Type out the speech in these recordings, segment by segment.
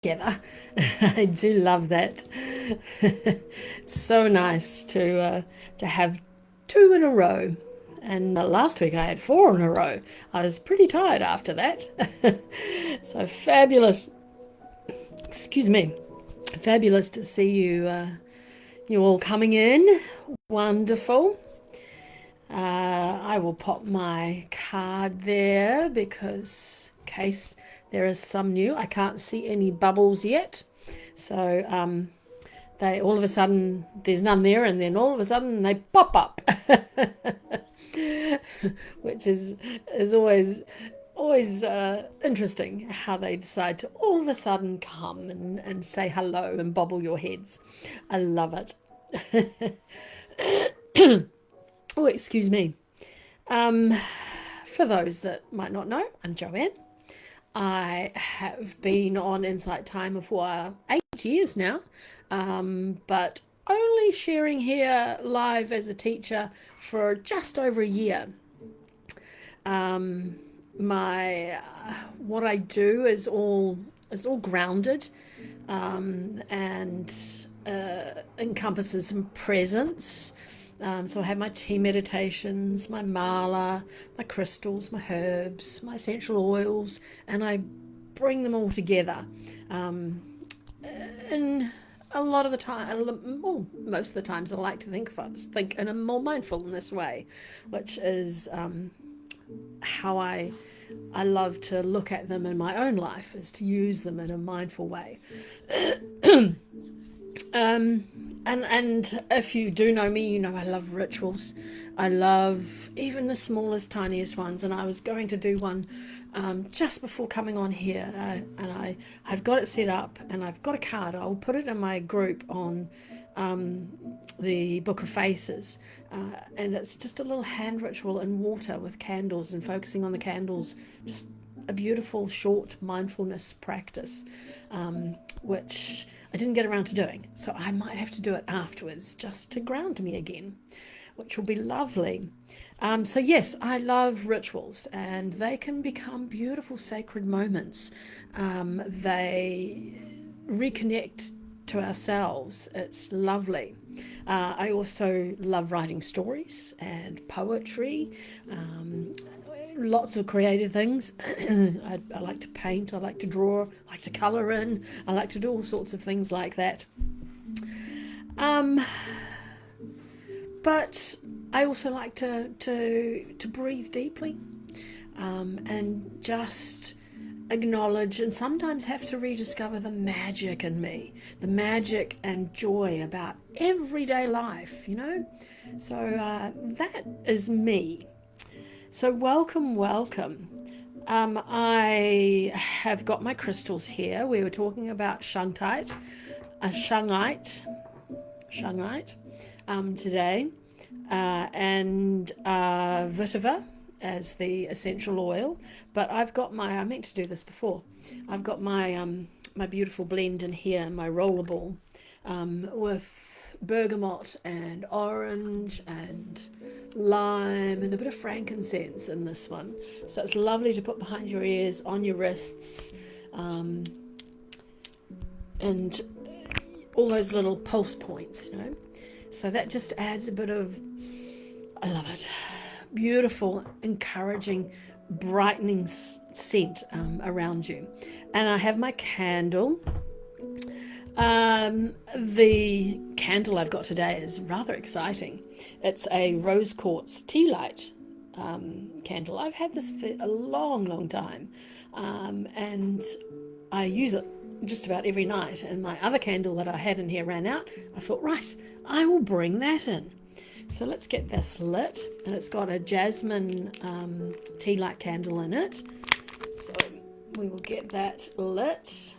together. I do love that. It's so nice to have two in a row. And last week I had four in a row. I was pretty tired after that. So fabulous. Excuse me. Fabulous to see you all coming in. Wonderful. I will pop my card there because in case there is some new. I can't see any bubbles yet. So they all of a sudden there's none there, and then all of a sudden they pop up, which is always interesting how they decide to all of a sudden come and say hello and bobble your heads. I love it. Oh, excuse me. Um, for those that might not know, I'm Joanne. I have been on Insight Timer for 8 years now, but only sharing here live as a teacher for just over a year. My what I do is all grounded, and encompasses some presence. So I have my tea meditations, my mala, my crystals, my herbs, my essential oils, and I bring them all together. And a lot of the time, well, most of the times, I like to think in a more mindfulness way, which is how I love to look at them in my own life, is to use them in a mindful way. And if you do know me, you know I love rituals. I love even the smallest, tiniest ones. And I was going to do one just before coming on here, and I've got it set up, and I've got a card. I'll put it in my group on the Book of Faces, and it's just a little hand ritual in water with candles and focusing on the candles. Just a beautiful short mindfulness practice, which I didn't get around to doing, so I might have to do it afterwards just to ground me again, which will be lovely. So yes, I love rituals, and they can become beautiful sacred moments. They reconnect to ourselves. It's lovely. I also love writing stories and poetry, lots of creative things. I like to paint, I like to draw, I like to colour in, I like to do all sorts of things like that. But I also like to breathe deeply, and just acknowledge and sometimes have to rediscover the magic in me, the magic and joy about everyday life, you know? So that is me. So welcome, welcome. I have got my crystals here. We were talking about Shungite, Shungite today, and Vetiver as the essential oil. But I've got I meant to do this before. I've got my beautiful blend in here, my rollerball, with bergamot and orange and lime and a bit of frankincense in this one. So it's lovely to put behind your ears, on your wrists, and all those little pulse points, you know. So that just adds a bit of, I love it, beautiful, encouraging, brightening scent around you. And I have my candle. The candle I've got today is rather exciting. It's a rose quartz tea light candle. I've had this for a long, long time, and I use it just about every night. And my other candle that I had in here ran out. I thought, right, I will bring that in. So let's get this lit, and it's got a jasmine tea light candle in it. So we will get that lit.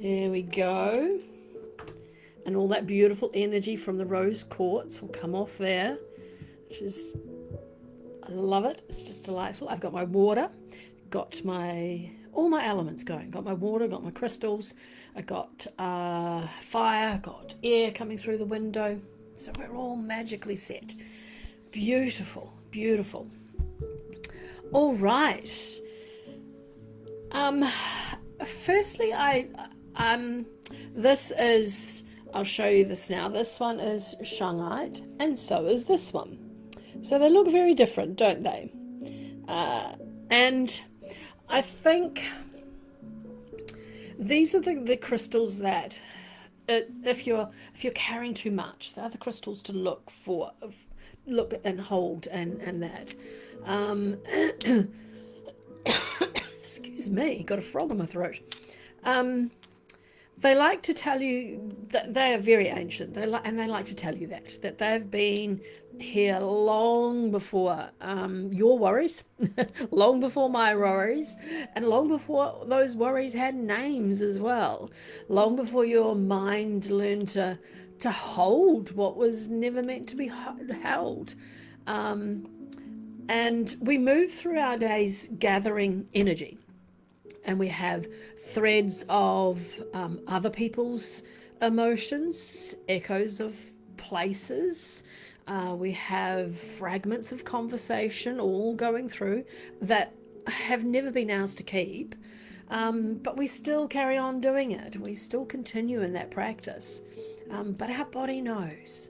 There we go. And all that beautiful energy from the rose quartz will come off there, which is, I love it. It's just delightful. I've got my water, got all my elements going. Got my water, got my crystals. I got fire, got air coming through the window. So we're all magically set. Beautiful, beautiful. All right. Firstly, this is, I'll show you this now. This one is Shungite, and so is this one. So they look very different, don't they? And I think these are the crystals that, if you're carrying too much, they're the crystals to look for, look and hold, and that. Um, excuse me, got a frog in my throat. They like to tell you that they are very ancient. And they like to tell you that they've been here long before your worries, long before my worries, and long before those worries had names as well. Long before your mind learned to hold what was never meant to be held. And we move through our days gathering energy. And we have threads of other people's emotions, echoes of places. We have fragments of conversation all going through that have never been ours to keep. But we still carry on doing it. We still continue in that practice. But our body knows.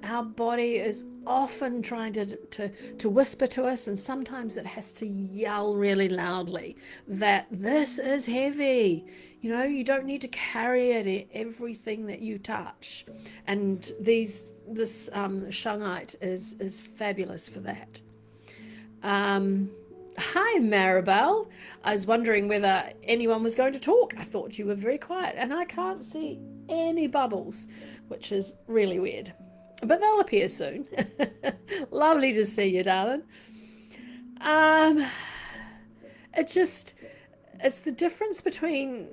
Our body is often trying to whisper to us, and sometimes it has to yell really loudly that this is heavy. You don't need to carry it, everything that you touch. And this Shungite is fabulous for that. Hi, Maribel. I was wondering whether anyone was going to talk. I thought you were very quiet, and I can't see any bubbles, which is really weird. But they'll appear soon. Lovely to see you, darling. It's the difference between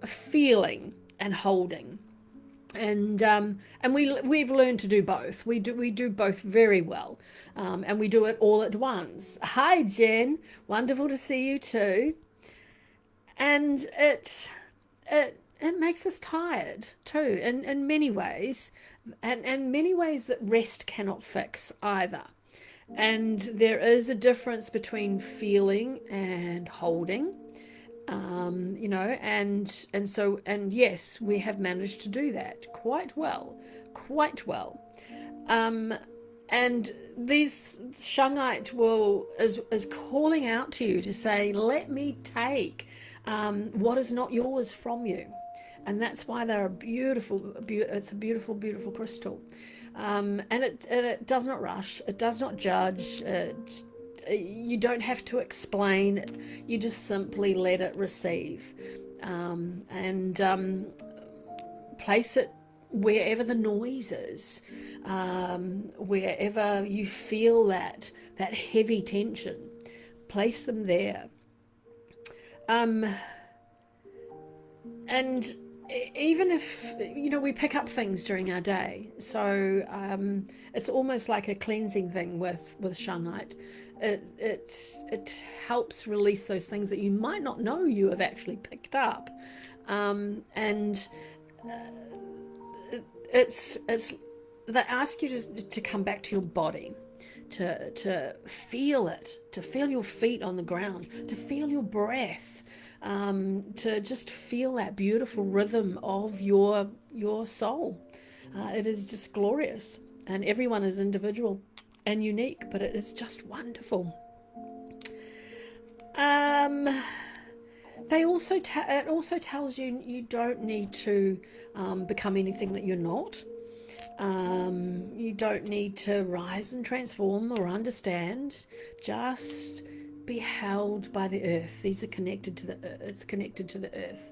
feeling and holding. And we've learned to do both. We do both very well, and we do it all at once. Hi, Jen. Wonderful to see you too. And it makes us tired too, in many ways, and many ways that rest cannot fix either. And there is a difference between feeling and holding. And yes, we have managed to do that quite well. And these Shungite is calling out to you to say, let me take what is not yours from you. And that's why they're it's a beautiful, beautiful crystal. And it does not rush, it does not judge, you don't have to explain, you just simply let it receive, and place it wherever the noise is, wherever you feel that heavy tension, place them there. And even if we pick up things during our day, so it's almost like a cleansing thing with Shungite. It helps release those things that you might not know you have actually picked up, and it's they ask you to come back to your body, to feel it, to feel your feet on the ground, to feel your breath. To just feel that beautiful rhythm of your soul. It is just glorious, and everyone is individual and unique, but it is just wonderful. It also tells you you don't need to become anything that you're not. You don't need to rise and transform or understand. Just be held by the earth. These are connected to the earth. It's connected to the earth.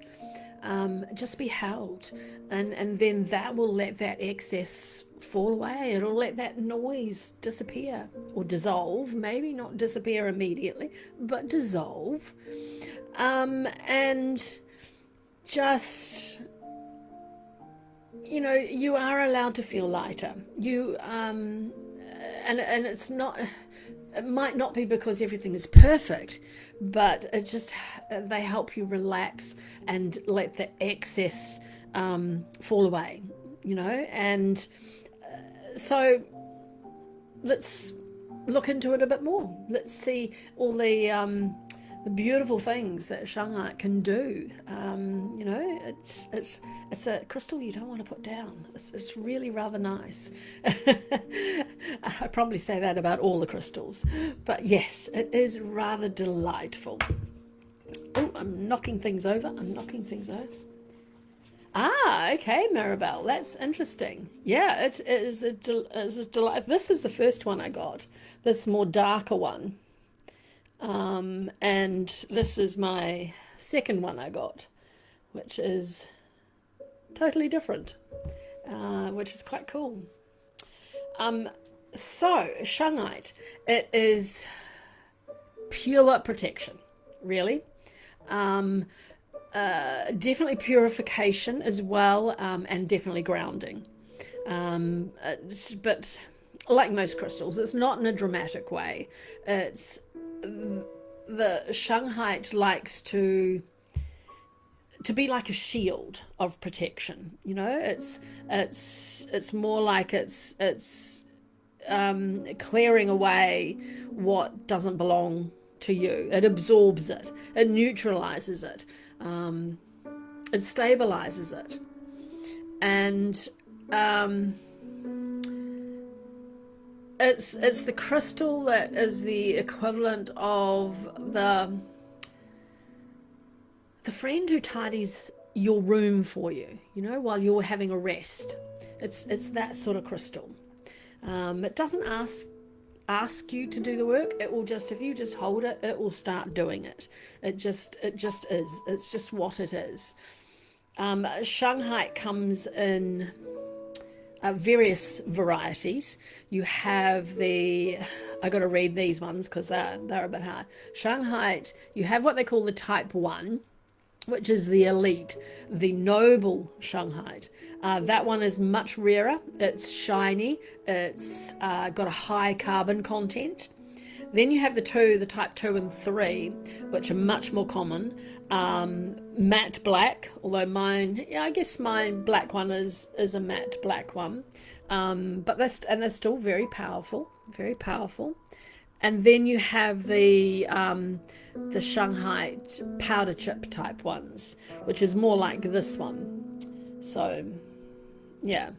Just be held, and then that will let that excess fall away. It'll let that noise disappear or dissolve. Maybe not disappear immediately, but dissolve. And just you are allowed to feel lighter. And it's not. It might not be because everything is perfect, but they help you relax and let the excess fall away, and so let's look into it a bit more. Let's see all the the beautiful things that Shungite can do. You know, it's a crystal you don't want to put down. It's really rather nice. I probably say that about all the crystals, but yes, it is rather delightful. Oh, I'm knocking things over. I'm knocking things over. Ah, okay, Maribel, that's interesting. Yeah, it is a delight. This is the first one I got, this more darker one. And this is my second one I got, which is totally different, which is quite cool. So, Shungite, it is pure protection, really. Definitely purification as well, and definitely grounding. But like most crystals, it's not in a dramatic way. It's the Shungite likes to be like a shield of protection. You know, it's more like it's clearing away what doesn't belong to you. It absorbs it. It neutralizes it. It stabilizes it, and it's the crystal that is the equivalent of the friend who tidies your room for you, you know, while you're having a rest. It's that sort of crystal. It doesn't ask you to do the work. It will just, if you just hold it, it will start doing it. It just is. It's just what it is. Shungite comes in various varieties. You have I got to read these ones because they're a bit hard. Shungite, you have what they call the type 1, which is the elite, the noble Shungite. That one is much rarer. It's shiny. It's got a high carbon content. Then you have the type 2 and 3, which are much more common. Matte black, although mine, yeah, I guess my black one is a matte black one. But they're still very powerful, very powerful. And then you have the Shungite powder chip type ones, which is more like this one. So, yeah.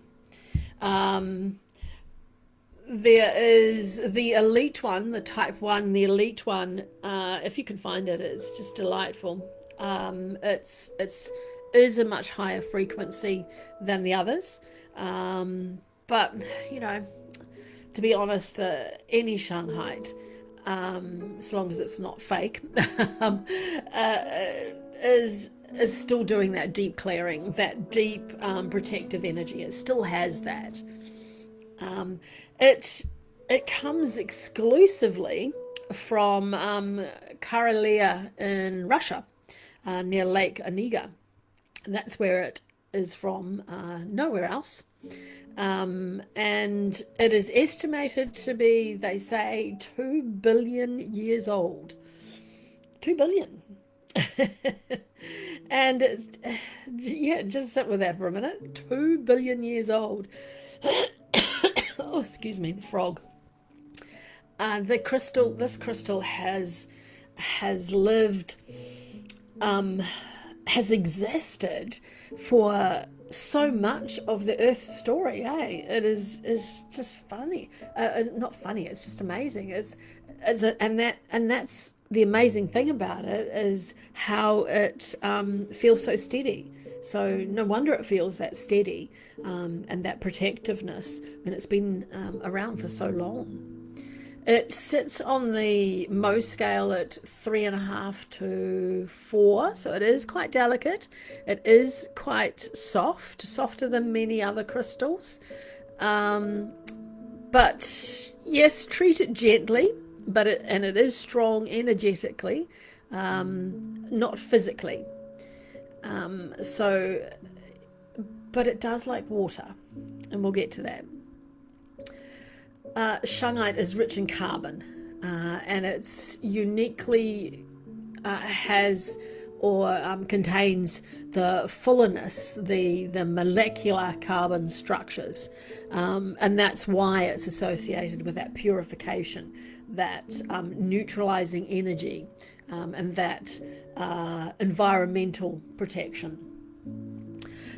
There is the elite one, the type 1, the elite one. If you can find it, it's just delightful. It's is a much higher frequency than the others. But, you know, to be honest, any Shungite, as long as it's not fake, is still doing that deep clearing, that deep protective energy. It still has that. It comes exclusively from Karelia in Russia, near Lake Onega. That's where it is from, nowhere else. And it is estimated to be, they say, 2 billion years old. 2 billion. And yeah, just sit with that for a minute. 2 billion years old. Oh, excuse me, the frog. This crystal has lived, has existed for so much of the Earth's story. It is just funny. Not funny. It's just amazing. And that's the amazing thing about it, is how it feels so steady. So no wonder it feels that steady, and that protectiveness when it's been around for so long. It sits on the Mohs scale at 3.5 to 4, so it is quite delicate. It is quite softer than many other crystals. But yes, treat it gently, but it is strong energetically, not physically. But it does like water, and we'll get to that. Shungite is rich in carbon, and it's uniquely has or contains the fullness, the molecular carbon structures, and that's why it's associated with that purification, that neutralizing energy, and that environmental protection.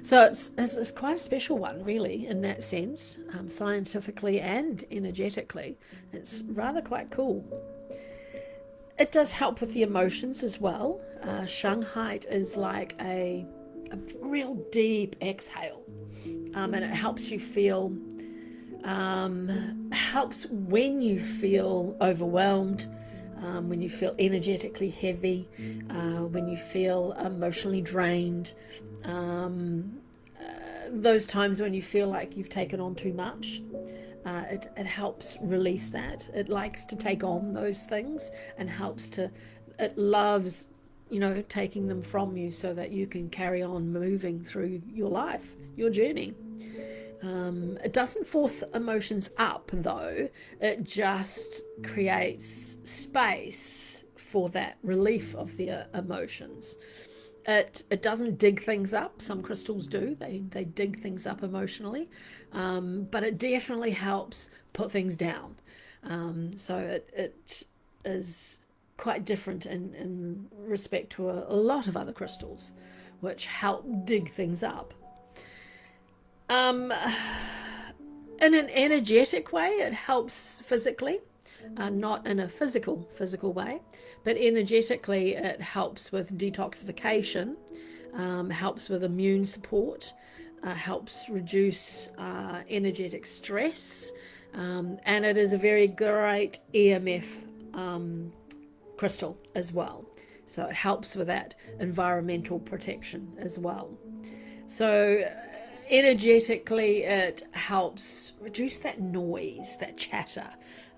So it's quite a special one, really, in that sense, scientifically and energetically. It's rather quite cool. It does help with the emotions as well. Shungite is like a real deep exhale, and it helps you feel, helps when you feel overwhelmed, when you feel energetically heavy, when you feel emotionally drained, those times when you feel like you've taken on too much. It helps release that. It likes to take on those things and it loves, taking them from you so that you can carry on moving through your life, your journey. It doesn't force emotions up, though. It just creates space for that relief of the emotions. It doesn't dig things up. Some crystals do. They dig things up emotionally, but it definitely helps put things down. So it is quite different in respect to a lot of other crystals, which help dig things up. In an energetic way, it helps physically. Not in a physical way, but energetically it helps with detoxification, helps with immune support, helps reduce energetic stress, and it is a very great EMF crystal as well. So it helps with that environmental protection as well. So energetically it helps reduce that noise, that chatter,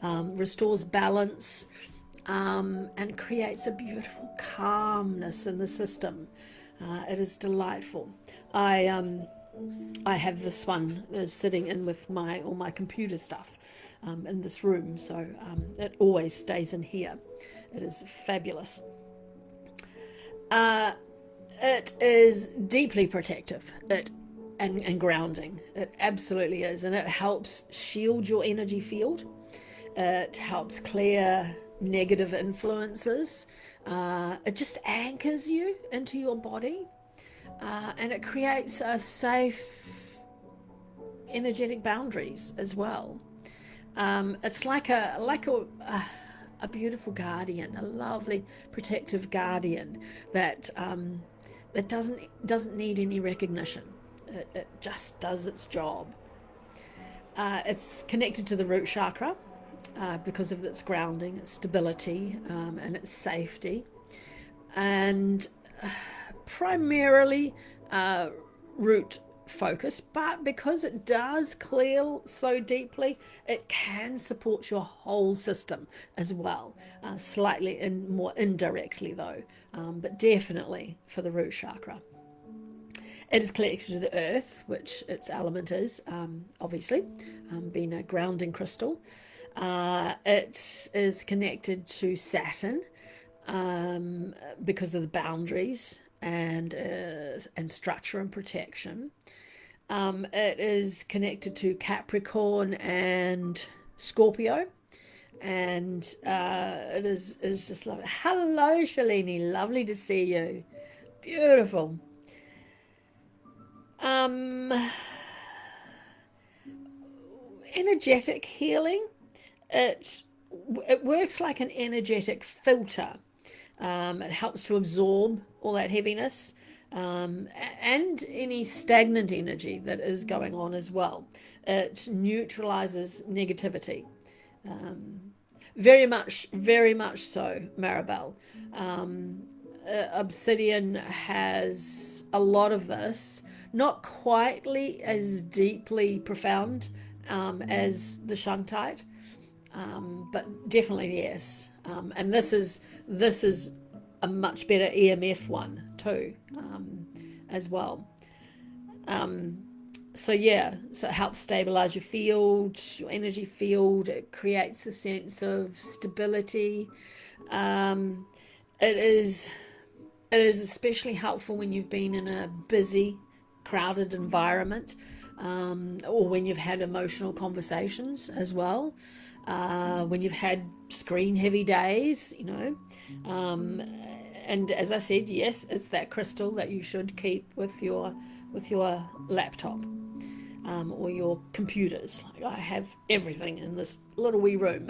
restores balance, and creates a beautiful calmness in the system. It is delightful. I have this one sitting in with all my computer stuff in this room, so it always stays in here. It is fabulous. It is deeply protective. And grounding. It absolutely is, and it helps shield your energy field. It helps clear negative influences. It just anchors you into your body, and it creates a safe energetic boundaries as well. It's like a beautiful guardian, a lovely protective guardian that doesn't need any recognition. It just does its job. It's connected to the root chakra because of its grounding, its stability, and its safety. And primarily root focus, but because it does clear so deeply, it can support your whole system as well, slightly more indirectly though, but definitely for the root chakra. It is connected to the earth, which its element is, obviously, being a grounding crystal. It is connected to Saturn because of the boundaries and structure and protection. It is connected to Capricorn and Scorpio. And it is just lovely. Hello, Shalini. Lovely to see you. Beautiful. Energetic healing, it works like an energetic filter. It helps to absorb all that heaviness and any stagnant energy that is going on as well. It neutralizes negativity. Very much so, Maribel. Obsidian has a lot of this, not quite as deeply profound as the Shungite, but definitely yes. And this is a much better EMF one too, as well. So it helps stabilize your field, your energy field. It creates a sense of stability. It is especially helpful when you've been in a busy, crowded environment. or when you've had emotional conversations as well, when you've had screen heavy days, you know. And as I said, yes, it's that crystal that you should keep with your laptop, or your computers. Like I have everything in this little wee room.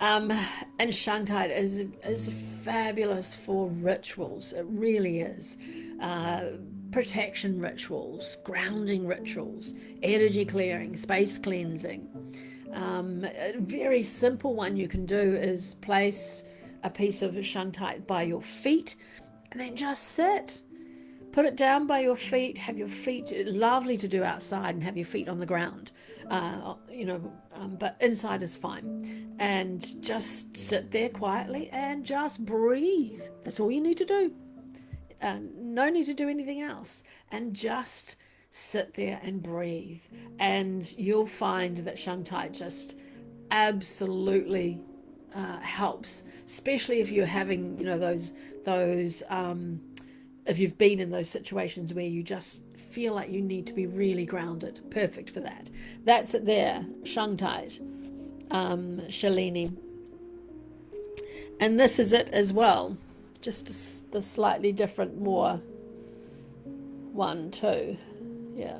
And Shungite is fabulous for rituals. It really is. Protection rituals, grounding rituals, energy clearing, space cleansing. A very simple one you can do is place a piece of Shungite by your feet and then just sit. Put it down by your feet, have your feet, lovely to do outside and have your feet on the ground, but inside is fine. And just sit there quietly and just breathe. That's all you need to do. No need to do anything else. And just sit there and breathe. And you'll find that Shungite just absolutely helps, especially if you're having, those if you've been in those situations where you just feel like you need to be really grounded. Perfect for that. That's it there, Shungite, Shalini. And this is it as well. Just the slightly different, more one too. Yeah.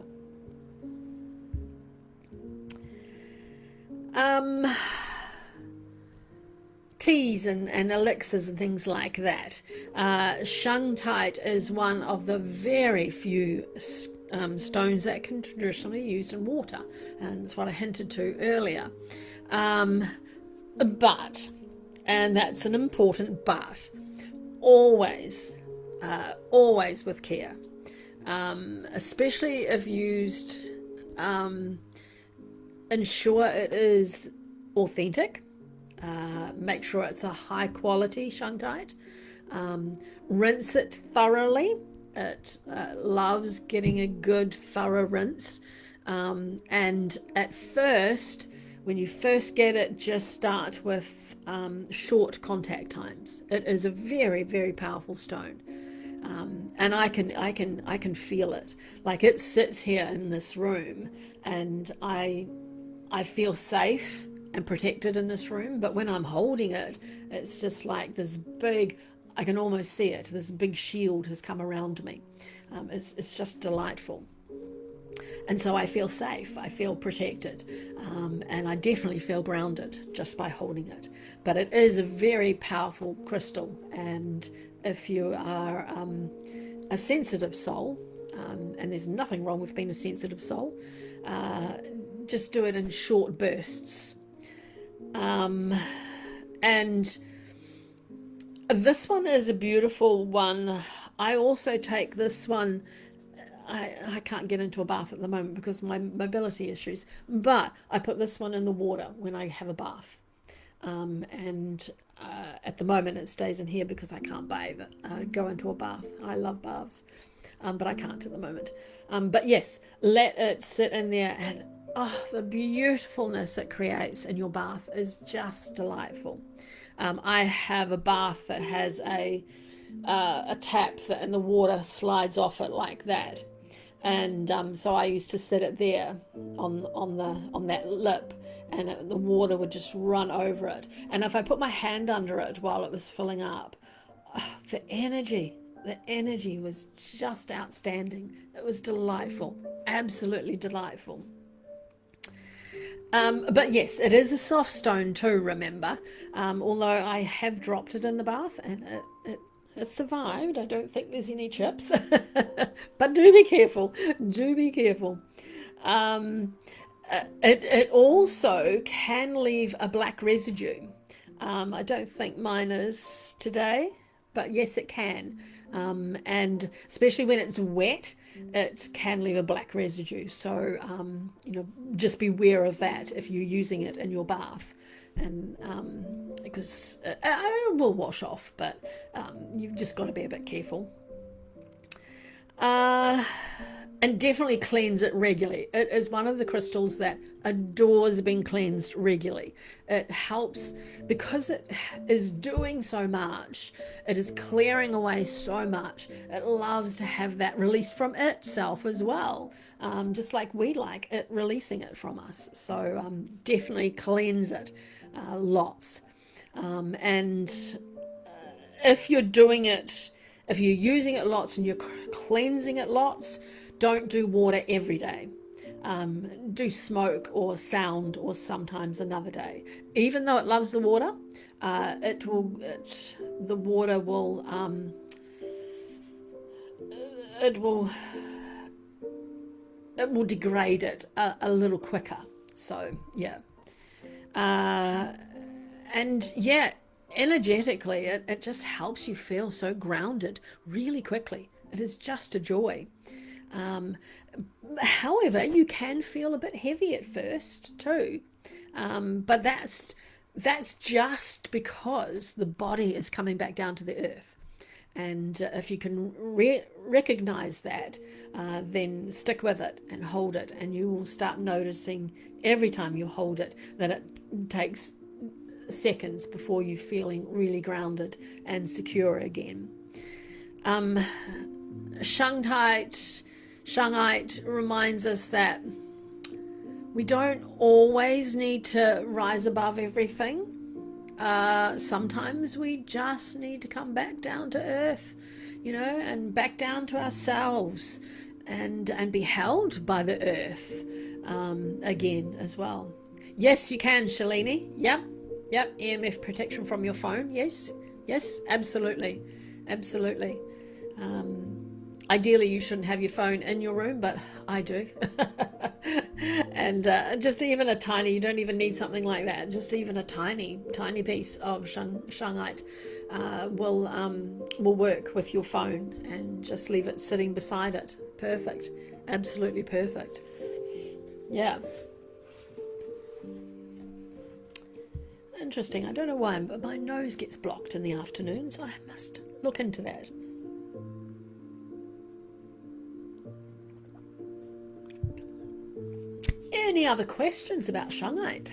Teas and elixirs and things like that. Shungite is one of the very few stones that can traditionally be used in water, and that's what I hinted to earlier. But, and that's an important but, always with care, especially if used. Ensure it is authentic. Make sure it's a high quality Shungite. Rinse it thoroughly. It loves getting a good thorough rinse. And at first, when you first get it, just start with short contact times. It is a very, very powerful stone. And I can feel it. Like it sits here in this room, and I feel safe and protected in this room, but when I'm holding it, it's just like this big, I can almost see it, this big shield has come around me. It's just delightful. And so I feel safe, I feel protected, and I definitely feel grounded just by holding it. But it is a very powerful crystal, and if you are a sensitive soul, and there's nothing wrong with being a sensitive soul, just do it in short bursts. And this one is a beautiful one. I also take this one. I can't get into a bath at the moment because of my mobility issues, but I put this one in the water when I have a bath. And at the moment it stays in here because I can't bathe it, go into a bath. I love baths, but I can't at the moment. But yes, let it sit in there, and the beautifulness it creates in your bath is just delightful. I have a bath that has a tap that, and the water slides off it like that, and so I used to sit it there on that lip, and the water would just run over it. And if I put my hand under it while it was filling up, the energy was just outstanding. It was delightful, absolutely delightful. But yes, it is a soft stone too, remember, although I have dropped it in the bath and it survived. I don't think there's any chips, but do be careful, do be careful. It also can leave a black residue. I don't think mine is today, but yes, it can. And especially when it's wet, it can leave a black residue. So, just beware of that if you're using it in your bath. And because it will wash off, but you've just got to be a bit careful. And definitely cleanse it regularly. It is one of the crystals that adores being cleansed regularly. It helps because it is doing so much, it is clearing away so much. It loves to have that released from itself as well, just like we like it releasing it from us. So definitely cleanse it lots. And if you're doing it, if you're using it lots and you're cleansing it lots, don't do water every day. Do smoke or sound or sometimes another day. Even though it loves the water, the water will it will degrade it a little quicker. So yeah, and yeah, energetically, it just helps you feel so grounded really quickly. It is just a joy. Um, However, you can feel a bit heavy at first too, but that's just because the body is coming back down to the earth. And if you can recognize that, then stick with it and hold it, and you will start noticing every time you hold it that it takes seconds before you feeling really grounded and secure again. Shungite reminds us that we don't always need to rise above everything. Sometimes we just need to come back down to earth, and back down to ourselves, and be held by the earth again as well. Yes, you can, Shalini. Yep. EMF protection from your phone. Yes, absolutely. Ideally, you shouldn't have your phone in your room, but I do. And just even a tiny, you don't even need something like that. Just even a tiny piece of shungite will work with your phone, and just leave it sitting beside it. Perfect. Absolutely perfect. Yeah. Interesting. I don't know why, but my nose gets blocked in the afternoon, so I must look into that. Any other questions about shungite?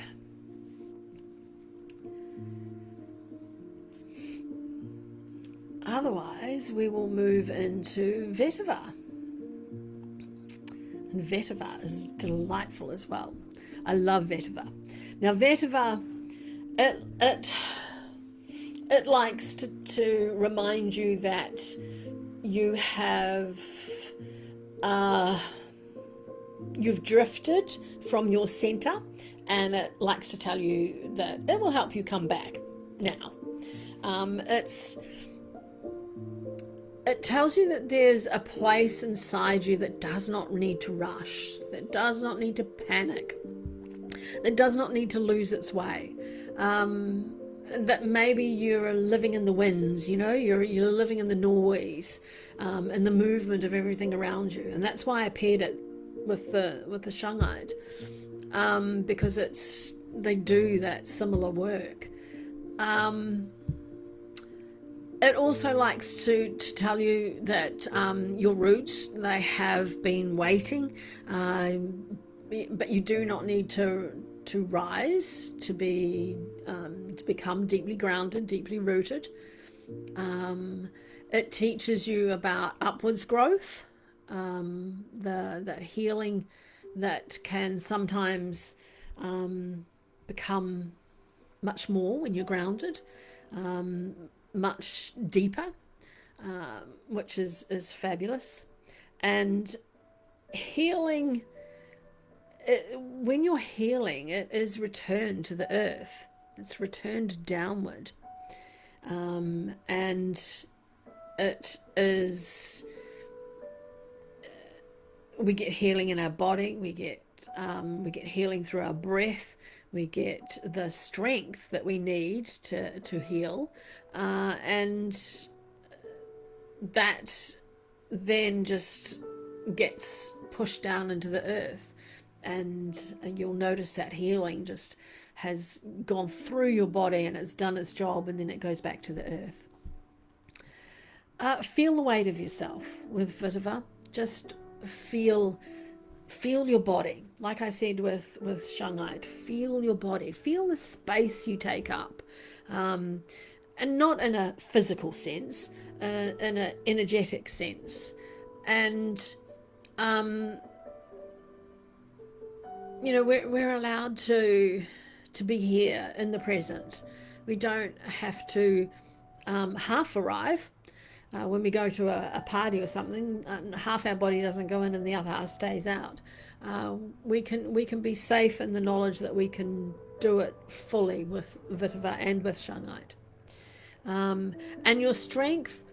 Otherwise, we will move into vetiver. And vetiver is delightful as well. I love vetiver. Now, vetiver, it likes to remind you that you have you've drifted from your center, and it likes to tell you that it will help you come back. Now, it tells you that there's a place inside you that does not need to rush, that does not need to panic, that does not need to lose its way. That maybe you're living in the winds, you're living in the noise, and the movement of everything around you, and that's why I paired it with the shungite, because they do that similar work. It also likes to tell you that your roots, they have been waiting, but you do not need to rise to become deeply grounded, deeply rooted. It teaches you about upwards growth, that healing that can sometimes become much more when you're grounded, much deeper, which is fabulous. And healing, when you're healing, it is returned to the earth. It's returned downward, and it is. We get healing in our body. We get healing through our breath. We get the strength that we need to heal, and that then just gets pushed down into the earth, and you'll notice that healing just has gone through your body and it's done its job, and then it goes back to the earth. Feel the weight of yourself with vetiver. Just feel your body. Like I said with Shungite, feel your body, feel the space you take up, and not in a physical sense, in an energetic sense. And we're allowed to be here in the present. We don't have to half arrive. When we go to a party or something, half our body doesn't go in and the other half stays out. We can be safe in the knowledge that we can do it fully with Vetiver and with Shungite. And your strength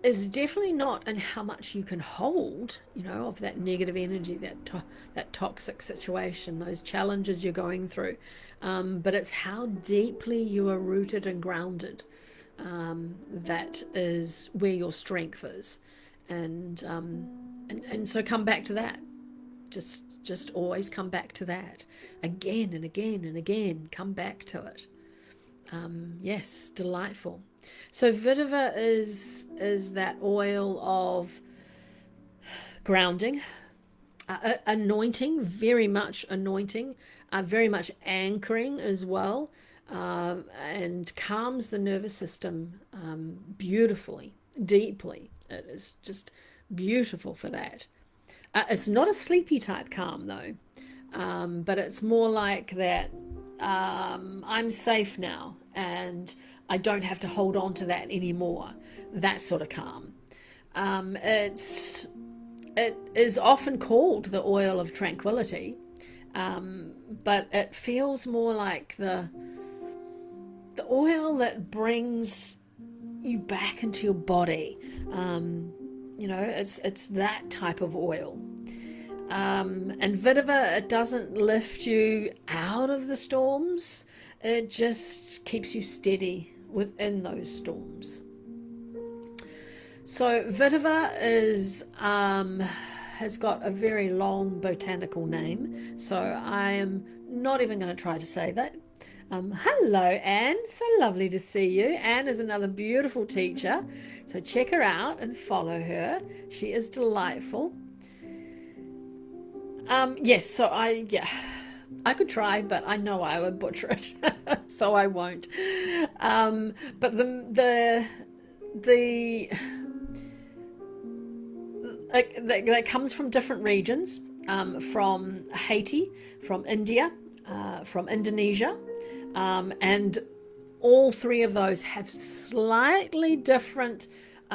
is definitely not in how much you can hold, of that negative energy, that toxic situation, those challenges you're going through. But it's how deeply you are rooted and grounded. That is where your strength is, and so come back to that. Just always come back to that again and again and again. Come back to it. Yes, delightful. So Vetiver is that oil of grounding, anointing, very much anointing, very much anchoring as well, and calms the nervous system beautifully, deeply. It is just beautiful for that. It's not a sleepy type calm though, but it's more like that. I'm safe now, and I don't have to hold on to that anymore. That sort of calm. It is often called the oil of tranquility, but it feels more like the oil that brings you back into your body. It's that type of oil. And Vetiver, it doesn't lift you out of the storms. It just keeps you steady within those storms. So Vetiver has got a very long botanical name, so I am not even going to try to say that. Hello, Anne. So lovely to see you. Anne is another beautiful teacher, so check her out and follow her. She is delightful. Yes, so I could try, but I know I would butcher it, so I won't. But that comes from different regions, from Haiti, from India, from Indonesia, and all three of those have slightly different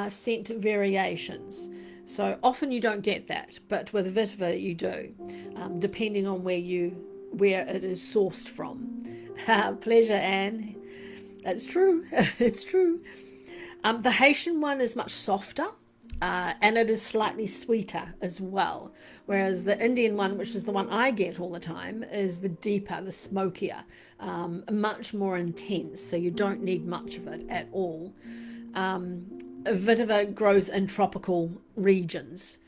scent variations. So often you don't get that, but with Vetiver you do, depending on where it is sourced from. Pleasure, Anne. That's true. It's true. The Haitian one is much softer, and it is slightly sweeter as well. Whereas the Indian one, which is the one I get all the time, is the deeper, the smokier, much more intense. So you don't need much of it at all. Vetiver grows in tropical regions,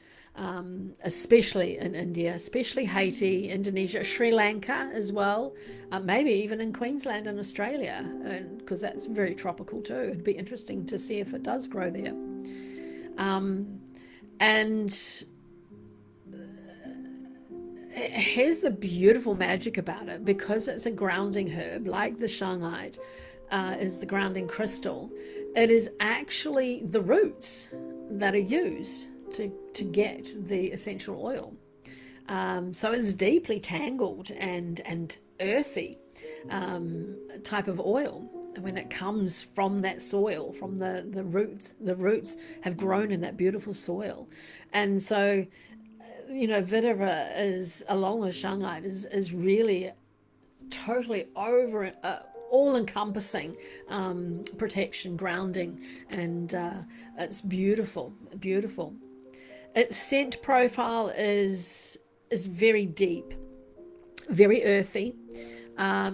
especially in India, especially Haiti, Indonesia, Sri Lanka as well, maybe even in Queensland and Australia, because that's very tropical too. It'd be interesting to see if it does grow there. And here's the beautiful magic about it. Because it's a grounding herb, like the Shungite is the grounding crystal, it is actually the roots that are used to get the essential oil. So it's deeply tangled and earthy type of oil. When it comes from that soil, from the roots have grown in that beautiful soil. And so, Vetiver is, along with Shungite, is really totally over all-encompassing protection, grounding, and it's beautiful. Its scent profile is very deep, very earthy,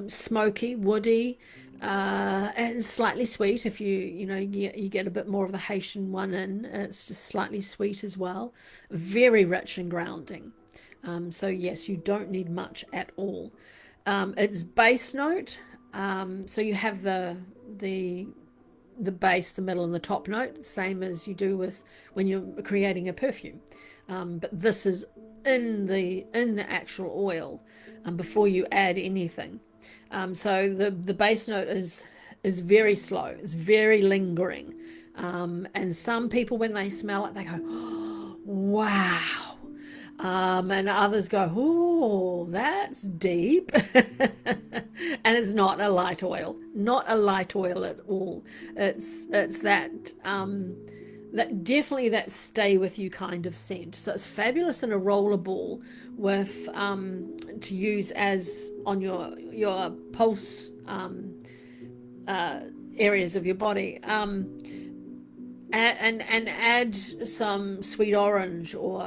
smoky, woody, and slightly sweet. If you get a bit more of the Haitian one in, it's just slightly sweet as well. Very rich and grounding. So yes, you don't need much at all. Its base note. So you have the the base, the middle, and the top note, same as you do with when you're creating a perfume. But this is in the actual oil before you add anything. So the base note is very slow. It's very lingering. And some people, when they smell it, they go, oh, wow. And others go, oh, that's deep. And it's not a light oil, not a light oil at all. It's that that definitely that stay with you kind of scent. So it's fabulous in a roller ball with to use as on your pulse areas of your body. And add some sweet orange or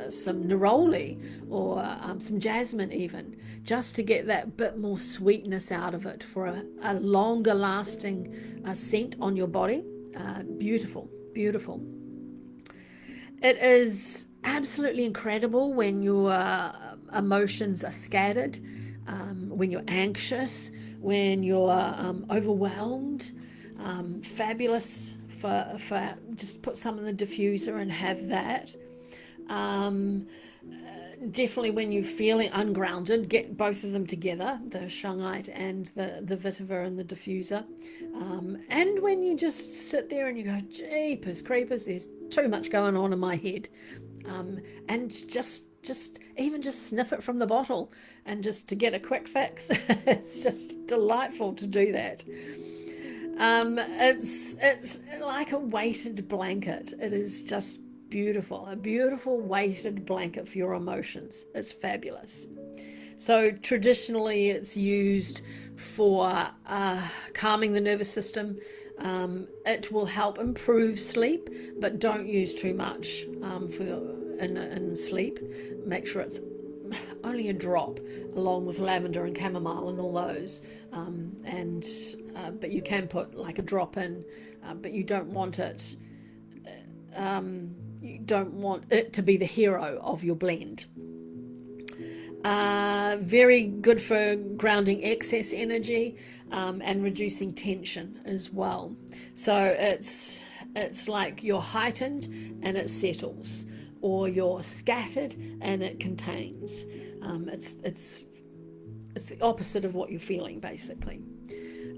some neroli or some jasmine even, just to get that bit more sweetness out of it for a longer lasting scent on your body. Beautiful, beautiful. It is absolutely incredible when your emotions are scattered, when you're anxious, when you're overwhelmed. Fabulous for just put some in the diffuser and have that. Definitely when you're feeling ungrounded, get both of them together, the Shungite and the Vetiver and the diffuser. And when you just sit there and you go, jeepers creepers, there's too much going on in my head. And just even just sniff it from the bottle and just to get a quick fix. It's just delightful to do that. It's like a weighted blanket. It is just beautiful, a beautiful weighted blanket for your emotions. It's fabulous. So traditionally it's used for calming the nervous system. It will help improve sleep, but don't use too much in sleep. Make sure it's only a drop, along with lavender and chamomile and all those. But you can put like a drop in, but you don't want it. You don't want it to be the hero of your blend. Very good for grounding excess energy and reducing tension as well. So it's like you're heightened and it settles, or you're scattered and it contains. It's the opposite of what you're feeling, basically.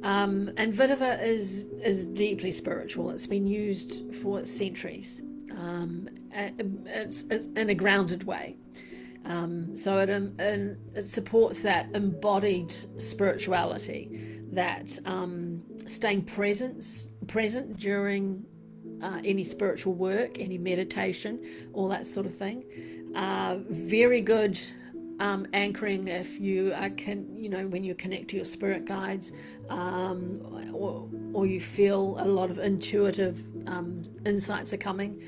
And Vetiver is deeply spiritual. It's been used for centuries. It's in a grounded way. So it supports that embodied spirituality, that staying present during any spiritual work, any meditation, all that sort of thing. Very good anchoring if you when you connect to your spirit guides, or you feel a lot of intuitive insights are coming.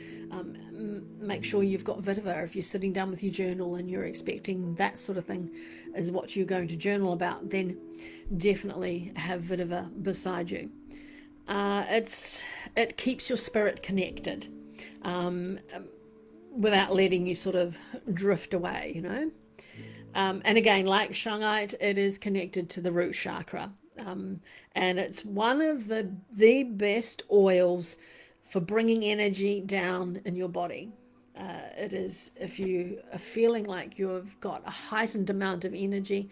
Make sure you've got Vetiver. If you're sitting down with your journal and you're expecting that sort of thing is what you're going to journal about, then definitely have Vetiver beside you. It keeps your spirit connected without letting you sort of drift away, And again, like Shungite, it is connected to the root chakra. And it's one of the best oils for bringing energy down in your body. It is, if you are feeling like you've got a heightened amount of energy,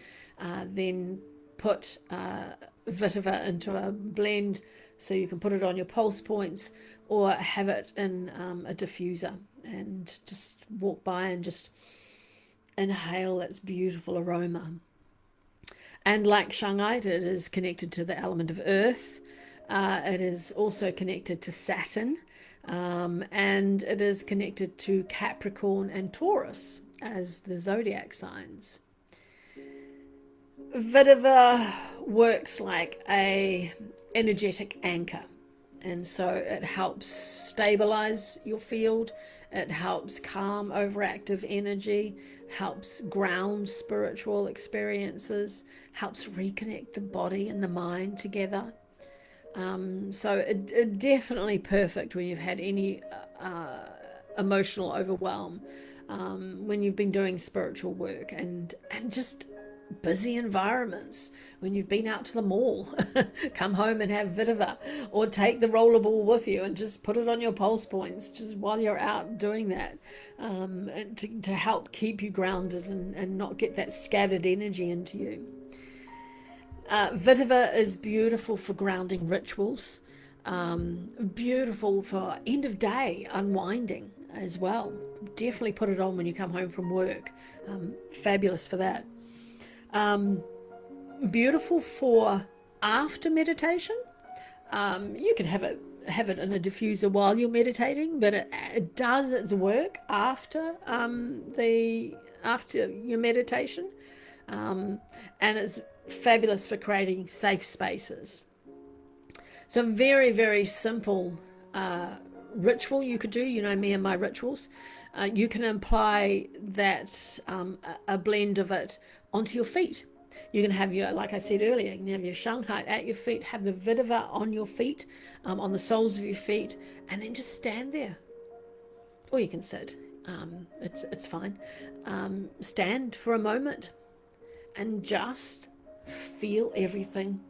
then put Vetiver into a blend so you can put it on your pulse points, or have it in a diffuser and just walk by and just inhale its beautiful aroma. And like Shungite, it is connected to the element of earth. It is also connected to Saturn, and it is connected to Capricorn and Taurus as the zodiac signs. Vetiver works like a energetic anchor, and so it helps stabilize your field. It helps calm overactive energy, helps ground spiritual experiences, helps reconnect the body and the mind together. So it definitely perfect when you've had any emotional overwhelm, when you've been doing spiritual work, and just busy environments, when you've been out to the mall, come home and have Vetiver, or take the rollerball with you and just put it on your pulse points just while you're out doing that, to help keep you grounded and not get that scattered energy into you. Vetiver is beautiful for grounding rituals, beautiful for end of day unwinding as well. Definitely put it on when you come home from work. Fabulous for that. Beautiful for after meditation. You can have it in a diffuser while you're meditating, but it does its work after after your meditation, and it's fabulous for creating safe spaces. So very, very simple ritual you could do. You know me and my rituals. You can apply that, a blend of it onto your feet. You can have your, like I said earlier, you can have your Shungite at your feet, have the Vetiver on your feet, on the soles of your feet, and then just stand there. Or you can sit. It's fine. Stand for a moment and just feel everything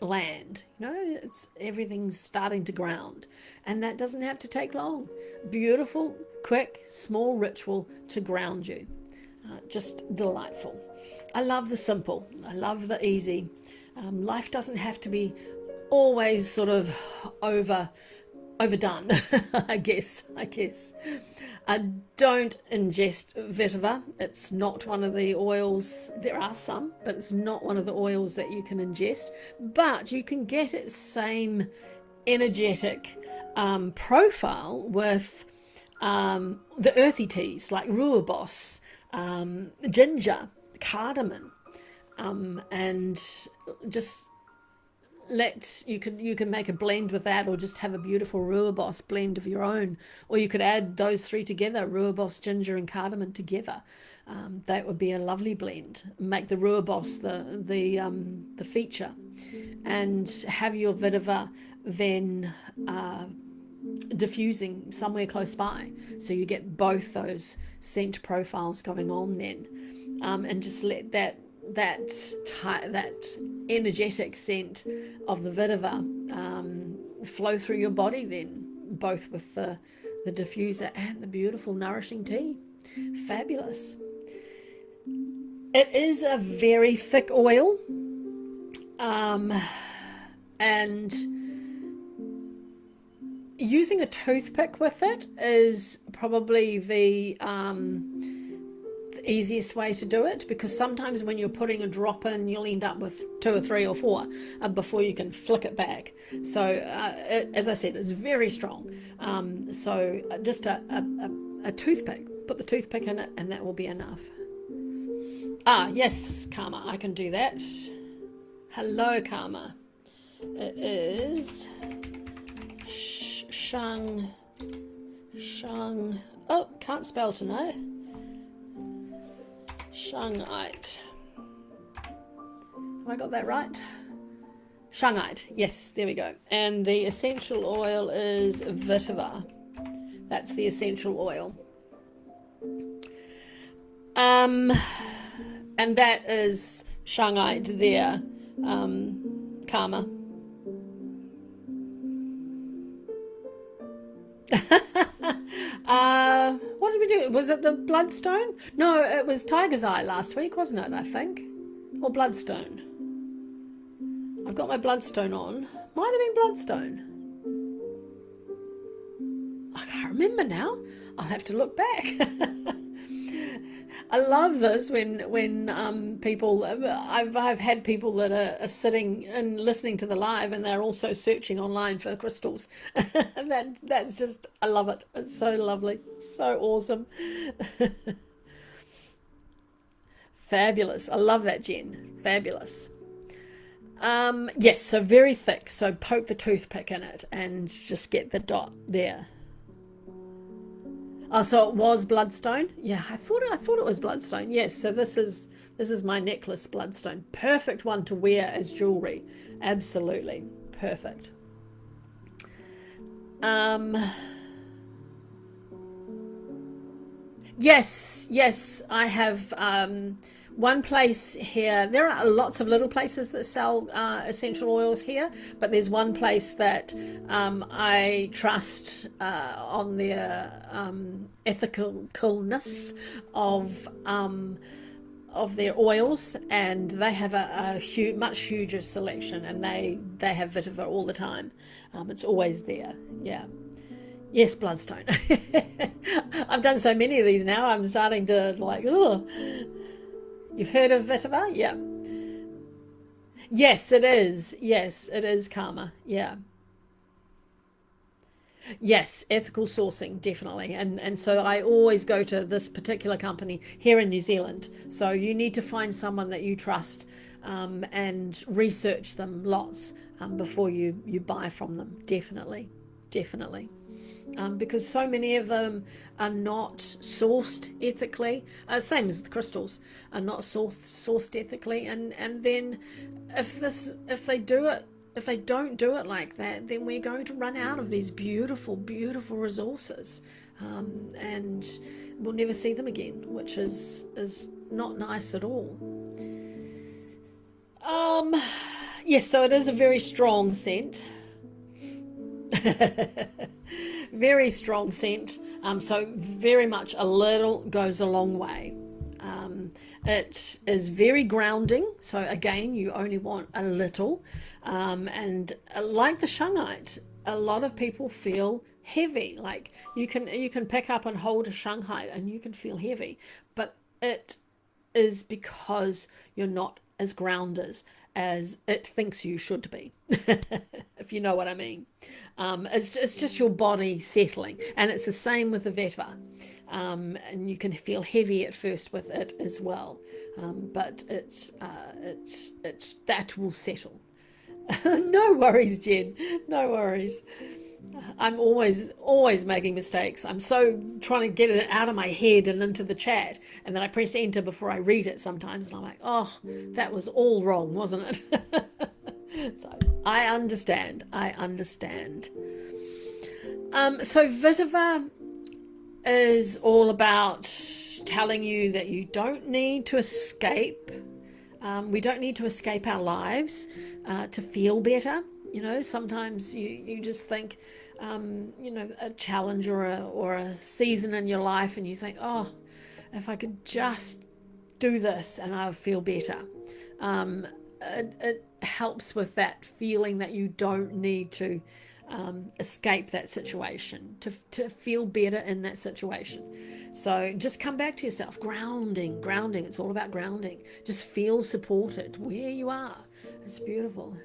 land. You know, everything's starting to ground, and that doesn't have to take long. Beautiful, quick, small ritual to ground you. Just delightful. I love the simple. I love the easy. Life doesn't have to be always sort of overdone. I guess. Don't ingest Vetiver. It's not one of the oils. There are some, but it's not one of the oils that you can ingest. But you can get its same energetic profile with the earthy teas like rooibos, ginger, cardamom, and just you can make a blend with that, or just have a beautiful rooibos blend of your own, or you could add those three together, rooibos, ginger and cardamom together. That would be a lovely blend. Make the rooibos the feature, and have your Vetiver then diffusing somewhere close by, so you get both those scent profiles going on then, and just let that energetic scent of the Vetiver flow through your body then, both with the diffuser and the beautiful nourishing tea. Fabulous. It is a very thick oil, and using a toothpick with it is probably the easiest way to do it, because sometimes when you're putting a drop in, you'll end up with 2 or 3 or 4 before you can flick it back. So as I said, it's very strong. So just a toothpick, put the toothpick in it, and that will be enough. Yes, Karma, I can do that. Hello, Karma. It is Shung. Oh, can't spell tonight. Shungite. Have I got that right? Shungite. Yes, there we go. And the essential oil is Vetiver. That's the essential oil. And that is Shungite there, Karma. What did we do? Was it the bloodstone? No, it was Tiger's Eye last week, wasn't it, I think? Or bloodstone. I've got my bloodstone on. Might have been bloodstone. I can't remember now. I'll have to look back. I love this when people, I've had people that are sitting and listening to the live, and they're also searching online for crystals. That's just, I love it. It's so lovely, so awesome. Fabulous. I love that, Jen. Fabulous. Yes, so very thick. So poke the toothpick in it and just get the dot there. Oh, so it was bloodstone? Yeah, I thought it was bloodstone. Yes, so this is my necklace bloodstone. Perfect one to wear as jewelry. Absolutely. Perfect. Yes, I have one place here. There are lots of little places that sell essential oils here, but there's one place that I trust on their ethicalness of their oils, and they have a much huger selection, and they have Vetiver all the time. It's always there. Yeah. Yes, bloodstone. I've done so many of these now. I'm starting to like. Oh, you've heard of Vetiver? Yeah. Yes, it is. Yes, it is, Karma. Yeah. Yes, ethical sourcing, definitely. And so I always go to this particular company here in New Zealand. So you need to find someone that you trust, and research them lots, before you buy from them. Definitely. Definitely. Because so many of them are not sourced ethically. Same as the crystals are not sourced ethically, and then if they don't do it like that, then we're going to run out of these beautiful, beautiful resources, and we'll never see them again, which is not nice at all. Yes, so it is a very strong scent. Very strong scent. So very much a little goes a long way. It is very grounding. So again, you only want a little. And like the Shungite, a lot of people feel heavy. Like you can pick up and hold a Shungite and you can feel heavy, but it is because you're not as grounded as it thinks you should be, if you know what I mean. It's just your body settling, and it's the same with the Vetiver. And you can feel heavy at first with it as well, but it's that will settle. No worries, Jen. No worries. I'm always making mistakes. I'm so trying to get it out of my head and into the chat, and then I press enter before I read it sometimes, and I'm like, oh, that was all wrong, wasn't it? So I understand. I understand. So Vetiver is all about telling you that you don't need to escape. We don't need to escape our lives to feel better. You know, sometimes you just think, a challenge or a season in your life, and you think, oh, if I could just do this and I'll feel better. It helps with that feeling that you don't need to escape that situation, to feel better in that situation. So just come back to yourself. Grounding. It's all about grounding. Just feel supported where you are. It's beautiful.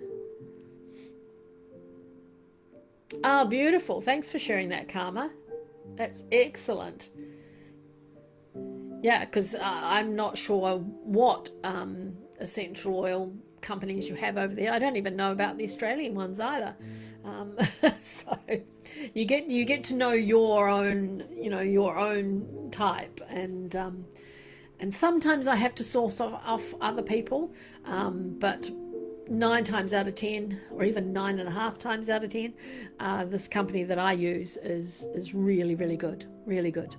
Ah, beautiful. Thanks for sharing that, Karma. That's excellent. Yeah, because I'm not sure what essential oil companies you have over there. I don't even know about the Australian ones either. So you get to know your own, your own type, and sometimes I have to source off other people, but 9 times out of 10, or even 9.5 times out of 10, this company that I use is really, really good. Really good.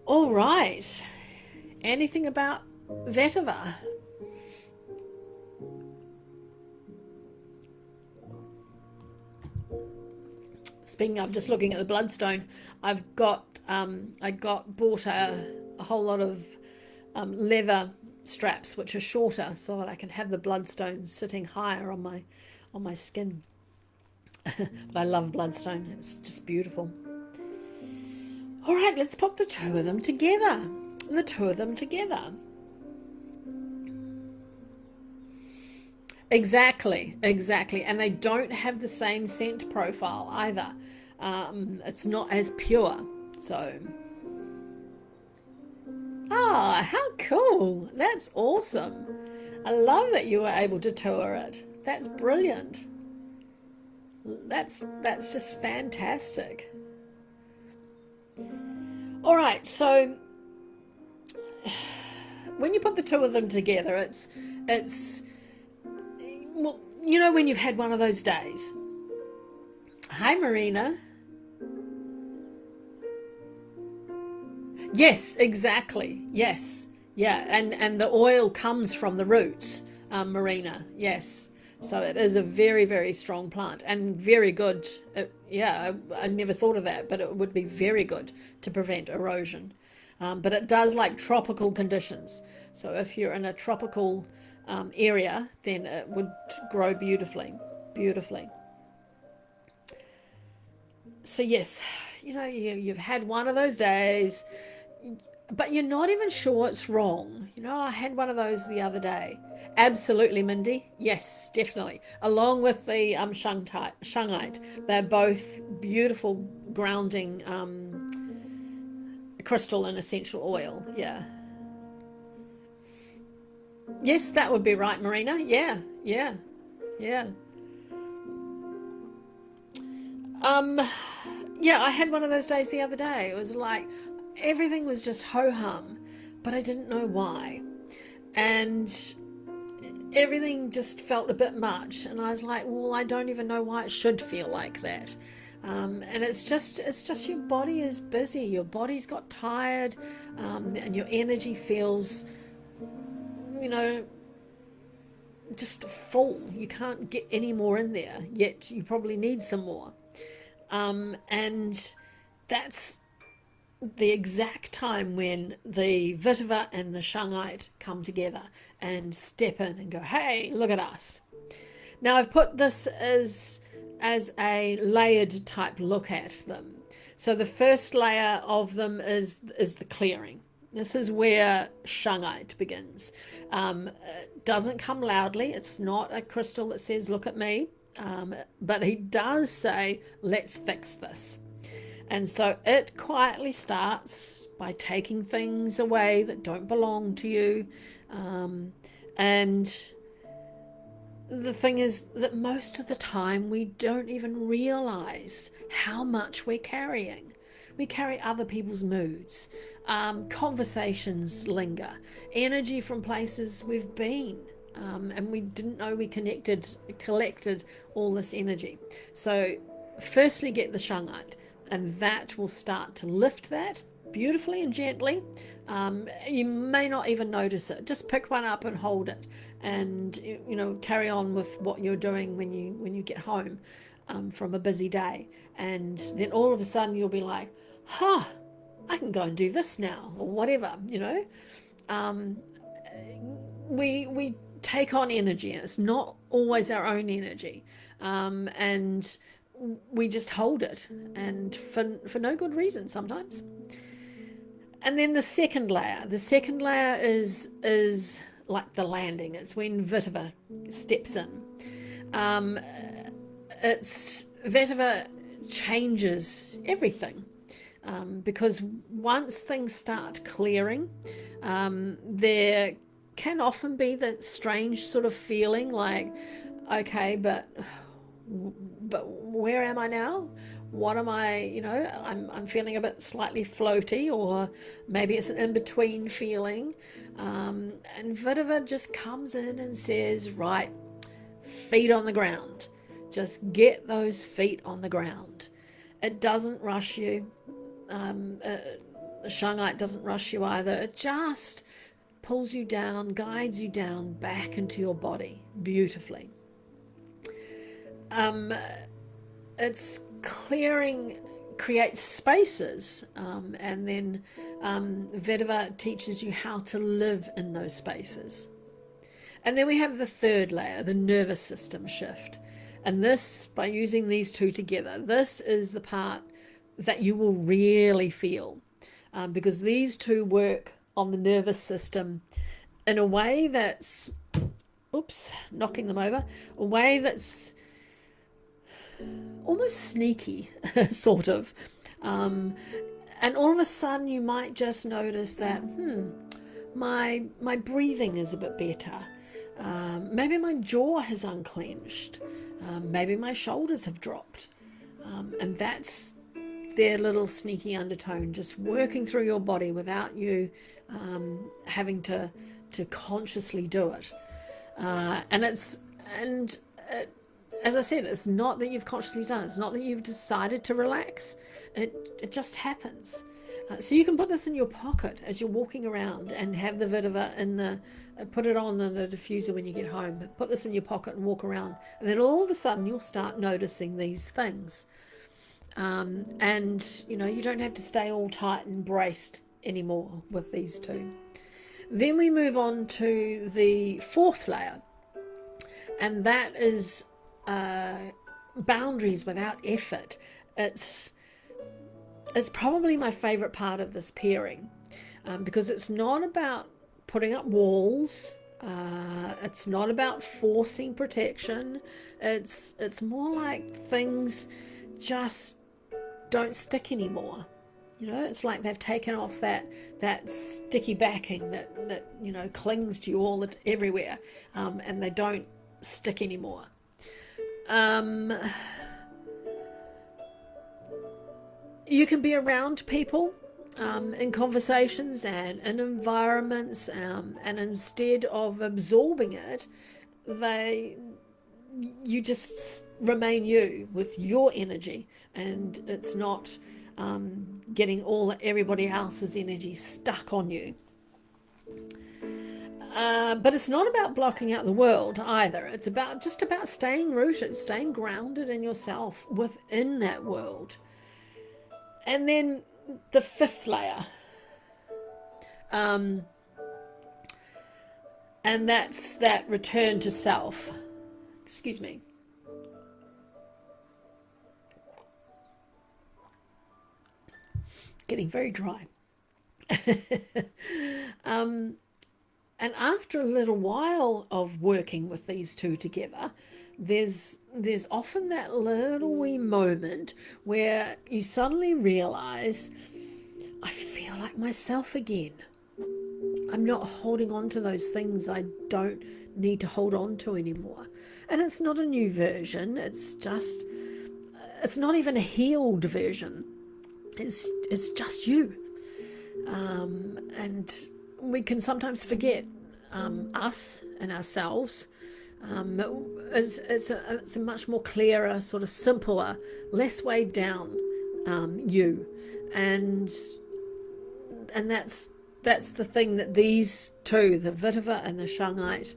All right. Anything about Vetiver? Speaking of, just looking at the bloodstone, I bought a whole lot of leather straps which are shorter, so that I can have the bloodstone sitting higher on my skin. But I love bloodstone. It's just beautiful. All right, let's put the two of them together. Exactly. And they don't have the same scent profile either. It's not as pure. So, how cool. That's awesome. I love that you were able to tour it. That's brilliant. That's just fantastic. All right, so when you put the two of them together, it's well, when you've had one of those days. Hi, Marina. Yes, exactly. Yes, Yeah, and the oil comes from the roots, Marina. Yes. So it is a very, very strong plant and very good. Yeah, I never thought of that, but it would be very good to prevent erosion. But it does like tropical conditions. So if you're in a tropical area, then it would grow beautifully, beautifully. So yes, you've had one of those days, but you're not even sure it's wrong. I had one of those the other day. Absolutely, Mindy. Yes, definitely. Along with the shungite, they're both beautiful grounding crystal and essential oil. Yeah. Yes, that would be right, Marina. Yeah, yeah, yeah. Um, yeah, I had one of those days the other day. It was like everything was just ho hum, but I didn't know why. And everything just felt a bit much, and I was like, well, I don't even know why it should feel like that. And it's just your body is busy, your body's got tired, and your energy feels, you know just full. You can't get any more in there, yet you probably need some more. And that's the exact time when the vetiver and the shungite come together and step in and go, hey, look at us. Now I've put this as a layered type look at them. So the first layer of them is the clearing. This is where shungite begins. It doesn't come loudly. It's not a crystal that says, look at me. But he does say, let's fix this. And so it quietly starts by taking things away that don't belong to you. And the thing is that most of the time we don't even realize how much we're carrying. We carry other people's moods. Conversations linger. Energy from places we've been. And we didn't know we collected all this energy. So, firstly, get the shungite, and that will start to lift that beautifully and gently. You may not even notice it. Just pick one up and hold it, and carry on with what you're doing when you get home from a busy day. And then all of a sudden you'll be like, "Huh, I can go and do this now," or whatever. Um, we take on energy, and it's not always our own energy, and we just hold it, and for no good reason sometimes. And then the second layer is like the landing. It's when Vetiver steps in. Um, it's Vetiver changes everything, because once things start clearing, there can often be that strange sort of feeling like, okay, but where am I now? What am I? I'm feeling a bit slightly floaty, or maybe it's an in between feeling. And Vetiver just comes in and says, right, feet on the ground. Just get those feet on the ground. It doesn't rush you. The shungite doesn't rush you either. It just pulls you down, guides you down back into your body beautifully. It's clearing creates spaces, and then Vetiver teaches you how to live in those spaces. And then we have the third layer, the nervous system shift. And this, by using these two together, this is the part that you will really feel, because these two work on the nervous system in a way that's, oops, knocking them over, a way that's almost sneaky, sort of. And all of a sudden you might just notice that, my breathing is a bit better. Maybe my jaw has unclenched. Maybe my shoulders have dropped. And that's their little sneaky undertone, just working through your body without you having to consciously do it. As I said, it's not that you've consciously done it. It's not that you've decided to relax. It just happens. So you can put this in your pocket as you're walking around and have the vetiver in the, put it on in the diffuser when you get home. Put this in your pocket and walk around. And then all of a sudden you'll start noticing these things. And, you know, you don't have to stay all tight and braced anymore with these two. Then we move on to the fourth layer. And that is boundaries without effort. It's probably my favorite part of this pairing, because it's not about putting up walls. It's not about forcing protection. It's more like things just don't stick anymore. You know, it's like they've taken off that sticky backing that you know clings to you everywhere, and they don't stick anymore. You can be around people in conversations and in environments, and instead of absorbing it, you just remain you with your energy, and it's not getting everybody else's energy stuck on you. But it's not about blocking out the world either. It's just about staying rooted, staying grounded in yourself within that world. And then the fifth layer, and that's that return to self. Excuse me. Getting very dry. And after a little while of working with these two together, there's often that little wee moment where you suddenly realize, I feel like myself again. I'm not holding on to those things I don't need to hold on to anymore. And it's not a new version. It's not even a healed version. It's just you. And we can sometimes forget us and ourselves. It's a much more clearer, sort of simpler, less weighed down you, and that's the thing that these two, the Vetiver and the Shungite,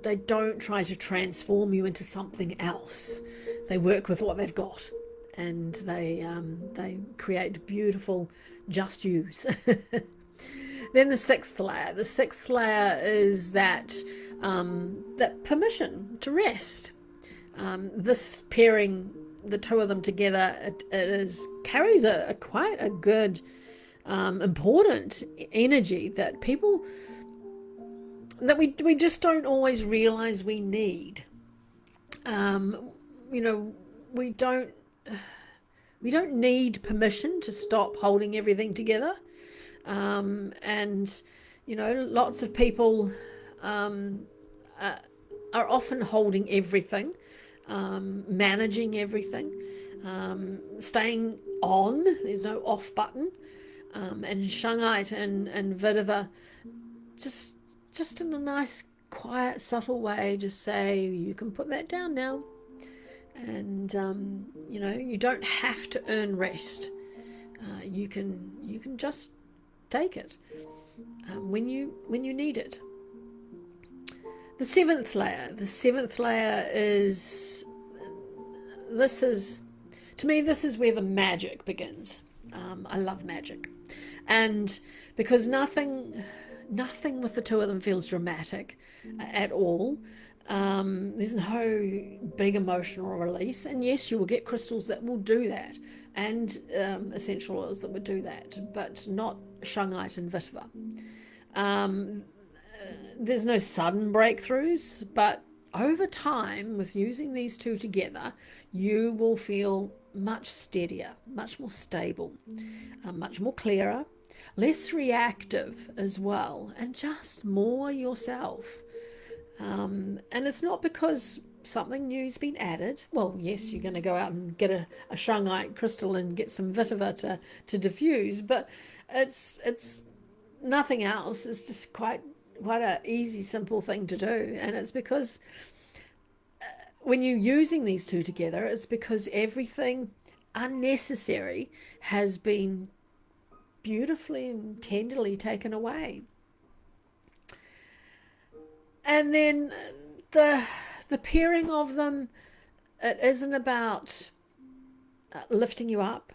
they don't try to transform you into something else. They work with what they've got, and they create beautiful just yous. Then the sixth layer. The sixth layer is that permission to rest. This pairing, the two of them together, it carries quite a good, important energy that we just don't always realize we need. You know, we don't need permission to stop holding everything together. And you know, lots of people are often holding everything, managing everything, staying on. There's no off button. And Shungite and Vetiver just in a nice, quiet, subtle way, just say, you can put that down now. And you know, you don't have to earn rest. You can just take it when you need it. The seventh layer. The seventh layer is to me, this is where the magic begins. I love magic, and because nothing with the two of them feels dramatic at all. There's no big emotional release, and yes, you will get crystals that will do that, and essential oils that would do that, but not Shungite and Vetiver. There's no sudden breakthroughs, but over time, with using these two together, you will feel much steadier, much more stable, much more clearer, less reactive as well, and just more yourself. And it's not because something new's been added. Well, yes, you're going to go out and get a Shungite crystal and get some Vetiver to diffuse, but it's nothing else. It's just quite an easy, simple thing to do. And it's because when you're using these two together, it's because everything unnecessary has been beautifully and tenderly taken away. And then the pairing of them, it isn't about lifting you up.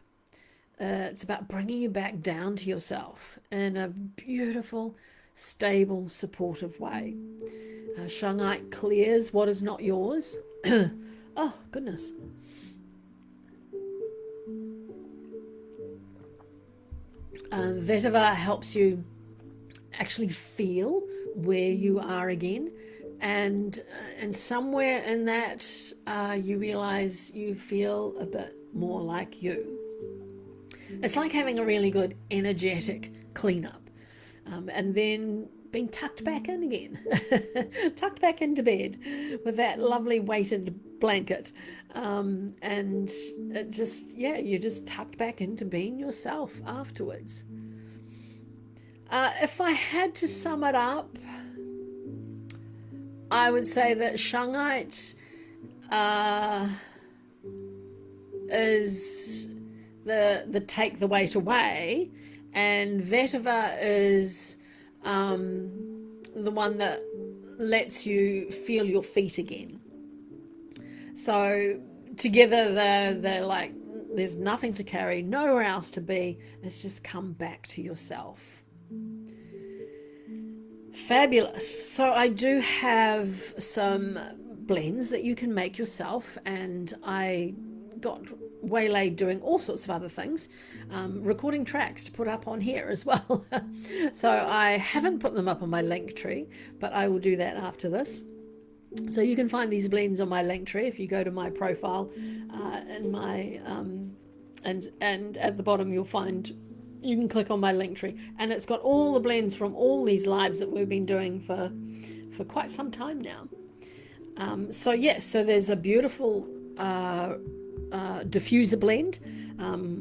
It's about bringing you back down to yourself in a beautiful, stable, supportive way. Shungite clears what is not yours. Oh, goodness. Vetiver helps you actually feel where you are again, and somewhere in that you realize you feel a bit more like you. It's like having a really good energetic cleanup, and then being tucked back in again, tucked back into bed with that lovely weighted blanket, and it just, yeah, you're just tucked back into being yourself afterwards. If I had to sum it up, I would say that Shungite is the take the weight away, and Vetiver is the one that lets you feel your feet again. So together they're like, there's nothing to carry, nowhere else to be. It's just come back to yourself. Fabulous. So I do have some blends that you can make yourself, and I got waylaid doing all sorts of other things, recording tracks to put up on here as well. So I haven't put them up on my link tree, but I will do that after this. So you can find these blends on my link tree if you go to my profile, in my and at the bottom you'll find, you can click on my link tree, and it's got all the blends from all these lives that we've been doing for quite some time now. So yes, so there's a beautiful diffuser blend,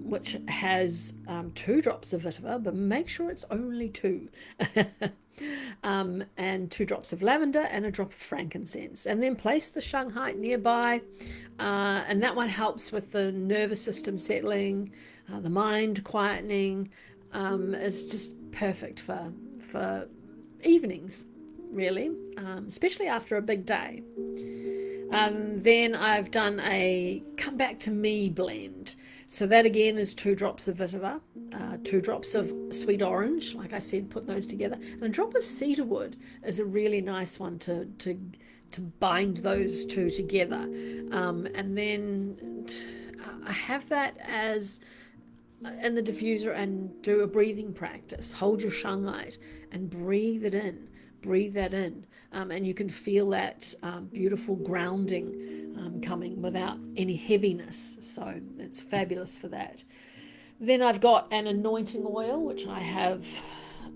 which has 2 drops of vetiver, but make sure it's only 2. And 2 drops of lavender and a drop of frankincense, and then place the Shungite nearby, and that one helps with the nervous system settling, the mind quietening. Is just perfect for evenings, really, especially after a big day. Then I've done a come back to me blend. So that again is 2 drops of vetiver, 2 drops of sweet orange, like I said, put those together, and a drop of cedarwood is a really nice one to bind those 2 together. And then I have that as in the diffuser, and do a breathing practice. Hold your Shungite and breathe it in, breathe that in, and you can feel that beautiful grounding coming without any heaviness. So it's fabulous for that. Then I've got an anointing oil, which I have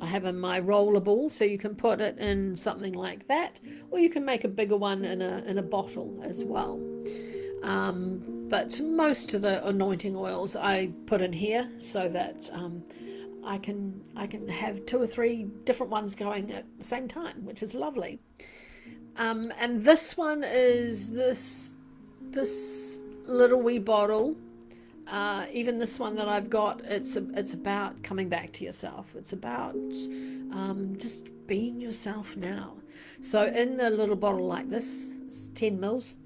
in my roller ball, so you can put it in something like that, or you can make a bigger one in a bottle as well. But most of the anointing oils I put in here, so that I can have 2 or 3 different ones going at the same time, which is lovely. And this one is this little wee bottle. Even this one that I've got, it's about coming back to yourself. It's about just being yourself now. So in the little bottle like this, it's 10 mils.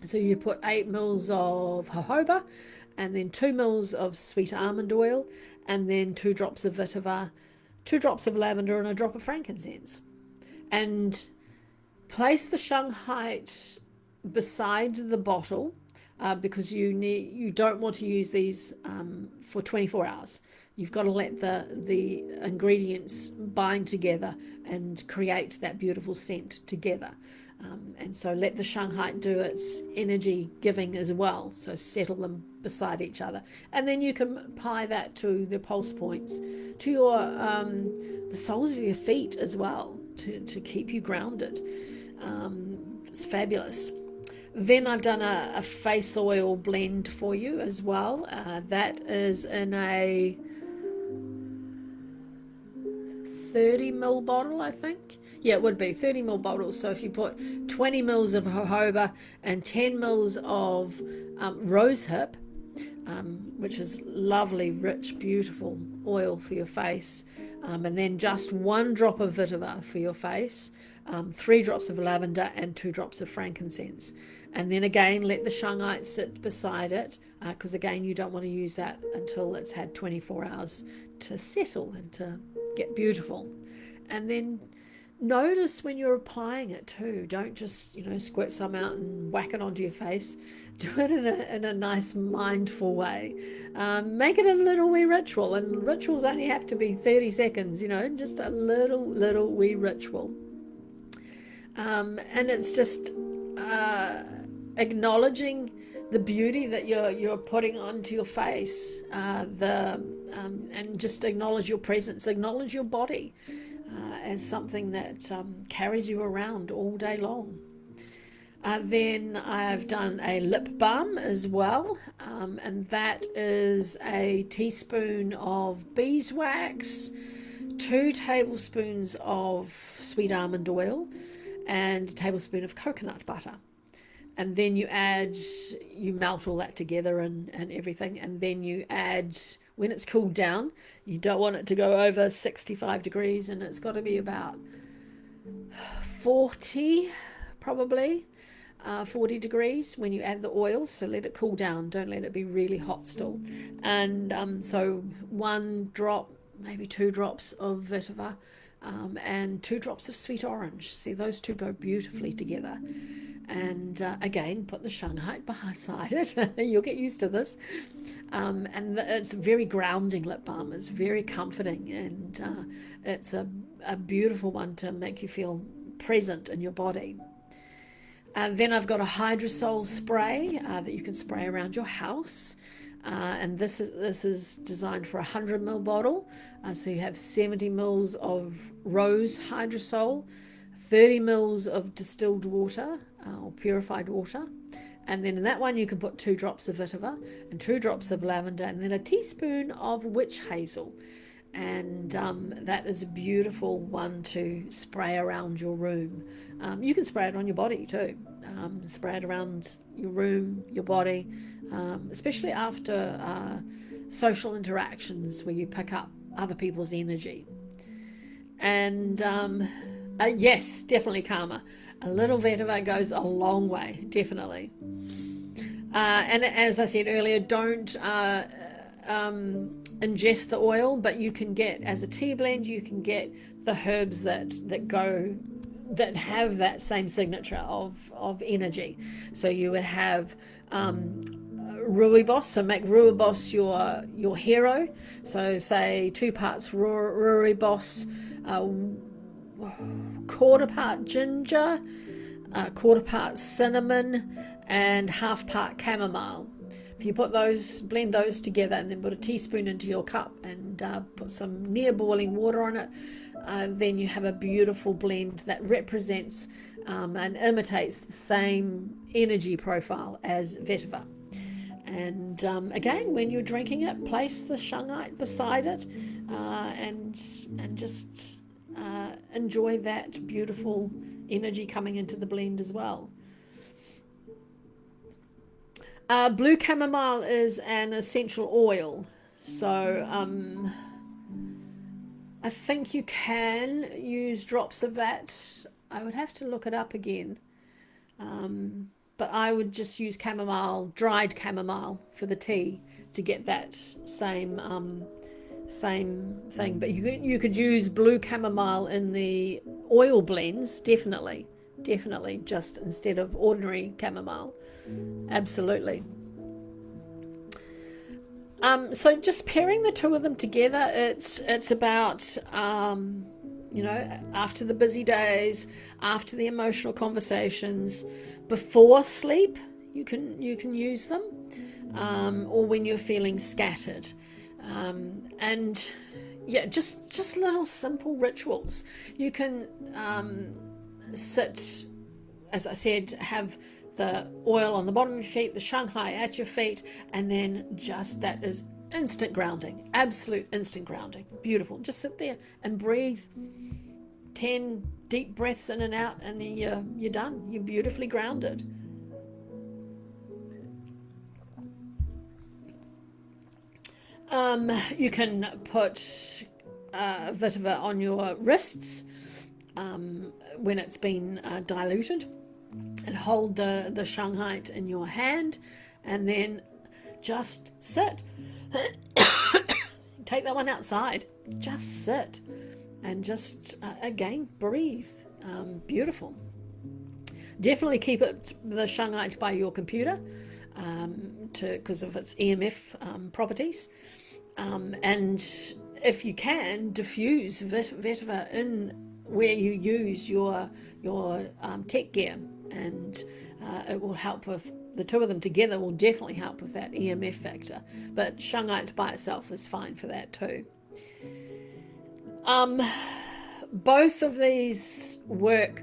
So you put 8 mils of jojoba, and then 2 mils of sweet almond oil, and then 2 drops of vetiver, 2 drops of lavender, and a drop of frankincense. And place the Shungite beside the bottle, because you don't want to use these for 24 hours. You've got to let the ingredients bind together and create that beautiful scent together. And so let the Shungite do its energy giving as well. So settle them beside each other, and then you can apply that to the pulse points, to your the soles of your feet as well, to keep you grounded. It's fabulous. Then I've done a face oil blend for you as well. That is in a 30 ml bottle, I think. Yeah, it would be 30 ml bottles. So if you put 20 mils of jojoba and 10 mils of rosehip, which is lovely, rich, beautiful oil for your face. And then just 1 drop of vetiver for your face, 3 drops of lavender, and 2 drops of frankincense. And then again, let the shungite sit beside it, because again, you don't want to use that until it's had 24 hours to settle and to get beautiful. And then notice when you're applying it too. Don't just, squirt some out and whack it onto your face. Do it in a nice, mindful way. Make it a little wee ritual, and rituals only have to be 30 seconds, just a little wee ritual. And it's just acknowledging the beauty that you're putting onto your face, and just acknowledge your presence, acknowledge your body as something that carries you around all day long. Then I've done a lip balm as well, and that is a teaspoon of beeswax, 2 tablespoons of sweet almond oil, and a tablespoon of coconut butter. And then you melt all that together and everything, and then you add, when it's cooled down, you don't want it to go over 65 degrees, and it's got to be about 40, probably 40 degrees when you add the oil. So let it cool down, don't let it be really hot still. And so 1 drop, maybe 2 drops of vetiver, and 2 drops of sweet orange. See, those two go beautifully together. And again, put the shungite beside it. You'll get used to this. And it's a very grounding lip balm. It's very comforting, and it's a beautiful one to make you feel present in your body. Then I've got a hydrosol spray that you can spray around your house. And this is designed for a 100 ml bottle. So you have 70 ml of rose hydrosol, 30 ml of distilled water or purified water. And then in that one you can put 2 drops of vetiver and 2 drops of lavender, and then a teaspoon of witch hazel. And that is a beautiful one to spray around your room. You can spray it on your body too. Spray it around your room, your body, especially after social interactions where you pick up other people's energy. And yes, definitely karma. A little vetiver goes a long way, definitely. And as I said earlier, don't ingest the oil, but you can get, as a tea blend, you can get the herbs that have that same signature of energy. So you would have rooibos, so make rooibos your hero. So say 2 parts rooibos, 1/4 part ginger, 1/4 part cinnamon, and 1/2 part chamomile. If you blend those together, and then put a teaspoon into your cup and put some near boiling water on it, then you have a beautiful blend that represents and imitates the same energy profile as vetiver. And again, when you're drinking it, place the shungite beside it, and just enjoy that beautiful energy coming into the blend as well. Blue chamomile is an essential oil, so I think you can use drops of that. I would have to look it up again, but I would just use chamomile, dried chamomile, for the tea to get that same thing. But you could use blue chamomile in the oil blends, definitely, just instead of ordinary chamomile. Absolutely. So just pairing the two of them together, it's about after the busy days, after the emotional conversations, before sleep, you can use them, or when you're feeling scattered, and yeah, just little simple rituals. You can sit, as I said, have the oil on the bottom of your feet, the shungite at your feet, and then that is instant grounding, absolute instant grounding. Beautiful. Just sit there and breathe 10 deep breaths in and out, and then you're done. You're beautifully grounded. You can put Vetiver on your wrists when it's been diluted, and hold the Shungite in your hand, and then just sit. Take that one outside. Just sit and just again breathe. Beautiful. Definitely keep the Shungite by your computer because of its EMF properties. And if you can, diffuse Vetiver in where you use your tech gear, and it will help with the two of them together. Will definitely help with that EMF factor. But Shungite by itself is fine for that too. Both of these work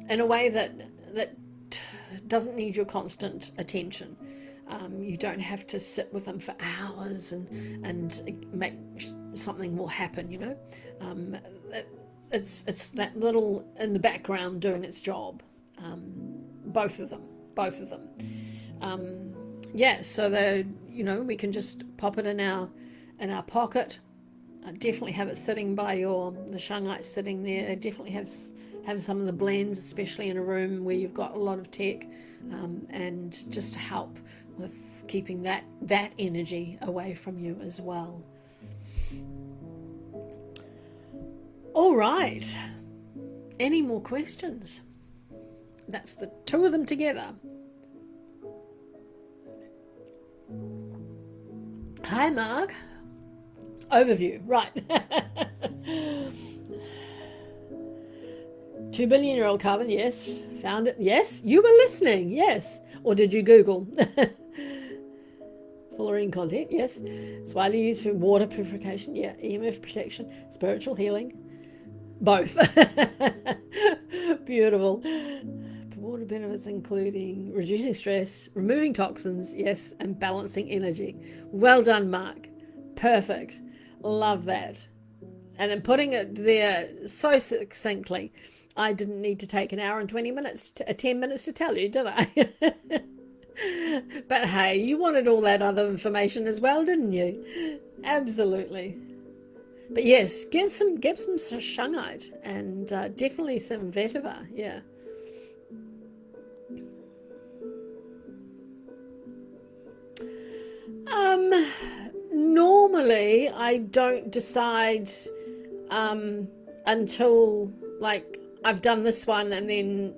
in a way that doesn't need your constant attention. You don't have to sit with them for hours and make something will happen, you know. It's that little in the background doing its job. Both of them. Yeah, so we can just pop it in our pocket. Definitely have it sitting by the Shungite sitting there. Definitely have some of the blends, especially in a room where you've got a lot of tech, and just to help with keeping that energy away from you as well. All right. Any more questions? That's the two of them together. Hi, Mark. Overview, right. 2 billion-year-old carbon, yes. Found it, yes. You were listening, yes. Or did you Google? Fullerene content, yes. It's widely used for water purification, yeah. EMF protection, spiritual healing. Both. Beautiful. Water benefits including reducing stress, removing toxins, yes, and balancing energy. Well done, Mark. Perfect. Love that. And then putting it there so succinctly. I didn't need to take an hour and 10 minutes to tell you, did I? But hey, you wanted all that other information as well, didn't you? Absolutely. But yes, get some Shungite and definitely some Vetiver, yeah. Normally I don't decide until like I've done this one, and then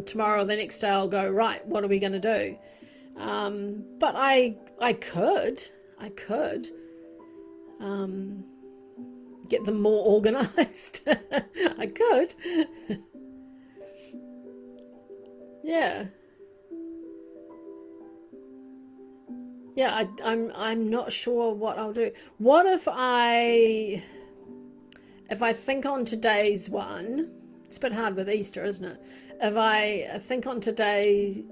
tomorrow or the next day I'll go, right, what are we going to do? But I could get them more organized. I could. Yeah. Yeah, I'm not sure what I'll do. What if I think on today's one? It's a bit hard with Easter, isn't it? If I think on today